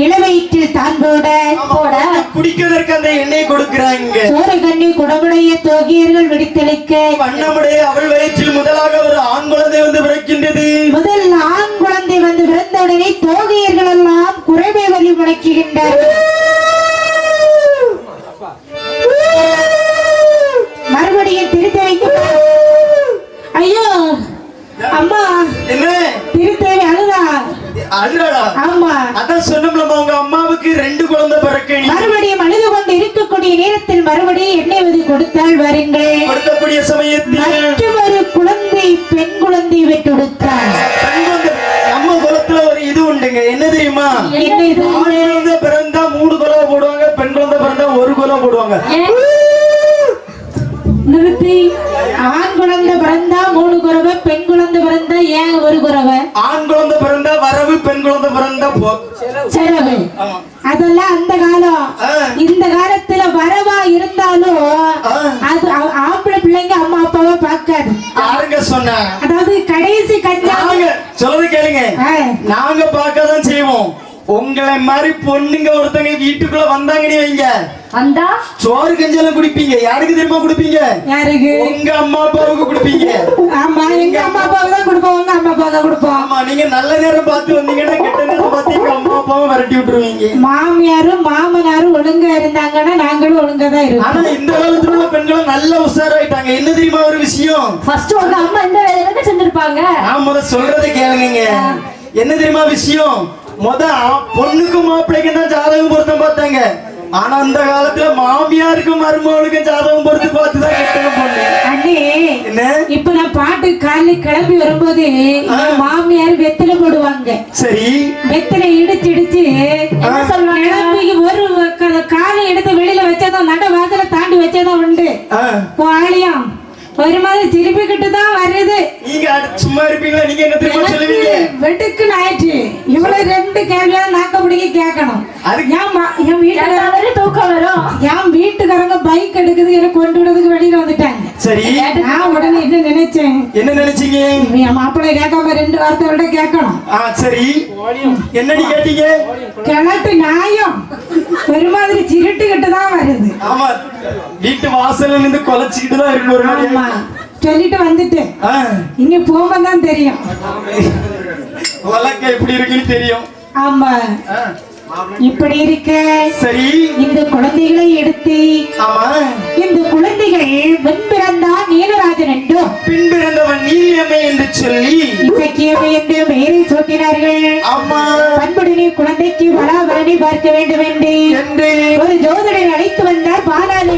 இளவயிற்றில் தான் போட குடிக்கிறதற்கு அந்த எண்ணெய் கொடுக்கிறாங்க. சோறு கண்ணி குடமுடைய தோகியர்கள் வெடித்தளிக்க வண்ணமுடைய அவள் வயிற்றில் முதலாக ஒரு ஆண் குழந்தை வந்து பிறக்கின்றது. முதல் ஆண் குழந்தை வந்து பிறந்தவுடனே தோகியர்கள் எல்லாம் குறைவை வழி முழக்குகின்றார்கள். மறுபடியும் திருத்தேவைக்கு ஐயோ அம்மா என்ன திருத்தேவி அழுதா அழுறாளா? ஆமா. அதான் சொன்னோம்லமா உங்க அம்மாவுக்கு 2 குழந்தை பிறக்க மறுபடியும் அழுது கொண்டு இருக்கக்கூடிய நேரத்தில் மறுபடியும் எண்ணெய் வந்து கொடுத்தால் வருங்கள். கொடுக்கக்கூடிய சமயத்தில் மற்றொரு குழந்தை பெண் குழந்தை பெற்றெடுத்தார். நம்ம குலத்துல ஒரு இது உண்டுங்க. என்ன தெரியுமா? என்ன இது? ஆண் குழந்தை பிறந்தா 3 குலம் போடுவாங்க, பெண் குழந்தை பிறந்தா 1 குலம் போடுவாங்க. நிறுத்தி. ஆண் குழந்தை பிறந்தா 3 குறவை, பெண் குழந்தை பிறந்தா ஏன் 1 குறவை? ஆண் குழந்தை பிறந்தா வரவு, பெண் குழந்தை பிறந்தா செலவு. அதெல்லாம் அந்த காலம். இந்த காலத்துல வரவா இருந்தாலும் அது ஆம்பளை பிள்ளைங்க அம்மா அப்பாவை பார்க்காது. யாருங்க சொன்னா? அதாவது கடைசி கல்யாணம் சொல்றது கேளுங்க. நாங்க பார்க்கதான் செய்வோம். உங்களை மாதிரி பொண்ணுங்க ஒருத்தங்க வீட்டுக்குள்ள வந்தாங்கன்னு வைங்க, வந்தா சோறு கஞ்செல்லாம் குடிப்பீங்க. யாருக்கு தெரியுமா குடிப்பீங்க? யாருக்கு? உங்க அம்மா அப்பாவுக்கு குடிப்பீங்க. ஆமா, எங்க அம்மா அப்பாவுக்கு தான் கொடுப்போம், உங்க அம்மா அப்பாவுக்கு தான் கொடுப்போம். ஆமா, நீங்க நல்ல நேரம் பார்த்து வந்தீங்கன்னா கெட்ட நேரம் பார்த்து எங்க அம்மா அப்பாவும் விரட்டி விட்டுருவீங்க. மாமியாரும் மாமனாரும் ஒழுங்கா இருந்தாங்கன்னா நாங்களும் ஒழுங்கா தான் இருக்கோம். ஆனா இந்த காலத்துல உள்ள பெண்களும் நல்ல உஷாராயிட்டாங்க. என்ன தெரியுமா ஒரு விஷயம்? ஃபர்ஸ்ட் உங்க அம்மா இந்த வேலையில செஞ்சிருப்பாங்க. நான் முத சொல்றதை கேளுங்க. என்ன தெரியுமா விஷயம்? பொண்ணுக்கும் மாப்பிள்ளைக்கும் தான் ஜாதகம் பொருத்தம் பார்த்தாங்க. ஆனா அந்த காலத்துல மாமியாருக்கும் மருமகளுக்கும் ஜாதகம் பொறுத்து பார்த்துதான் கெட்டணும் பொண்ணு. அண்ணே, என்ன இப்ப நான் பாட்டு காலையில கிளம்பி வரும்போது மாமியார் வெத்தலை போடுவாங்க. சரி, வெத்தலை இடிச்சு இடிச்சு கிளம்பி ஒரு காலை எடுத்து வெளியில வச்சதும் நட வாசல தாண்டி வச்சதும் உண்டு. ஆலயம் ஒரு மாதிரி திருப்பிக்கிட்டு தான் வருது. நீங்க சும்மா இருப்பீங்களா? நீங்க என்ன தெரியுமா சொல்லுவீங்க? வெட்டுக்குன்னு ஆயிடுச்சு. இவ்வளவு 2 கேள்வியா நாக்க பிடிக்க கேட்கணும். தூக்கம் வரும். என் வீட்டுக்காரங்க பைக் எடுக்குது எனக்கு கொண்டு விடுறதுக்கு வெளியில வந்துட்டாங்க. சரி, நான் உடனே என்ன நினைச்சேன்? என்ன நினைச்சீங்க? என் மாப்பிள்ளை கேட்காம 2 வார்த்தை விட கேட்கணும். சரி, என்னடி கேட்டீங்க? கிழட்டு நியாயம் ஒரு மாதிரி சிரிட்டுக்கிட்டு தான் வருது. ஆமா, வீட்டு வாசல்ல இருந்து கொலைச்சிக்கிட்டு தான் இருக்கு ஒரு மாதிரி. ஆமா, சொல்லிட்டு வந்துட்டேன். இங்க போகும்போதுதான் தெரியும் வழக்க எப்படி இருக்குன்னு தெரியும். ஆமா, இப்படி இருக்க சரி, இந்த குழந்தைகளை எடுத்து இந்த குழந்தைகள் முன் பிறந்தான் நீலராஜன் என்றும் பின் பிறந்தவன் நீலியம்மை என்று சொல்லி இசக்கியம்மை என்று பெயரை சூட்டினார்கள். பண்புடனே குழந்தைக்கு வளாவரணி பார்க்க வேண்டும் என்று ஒரு ஜோதிடரை அழைத்து வந்தார் பாலாளி.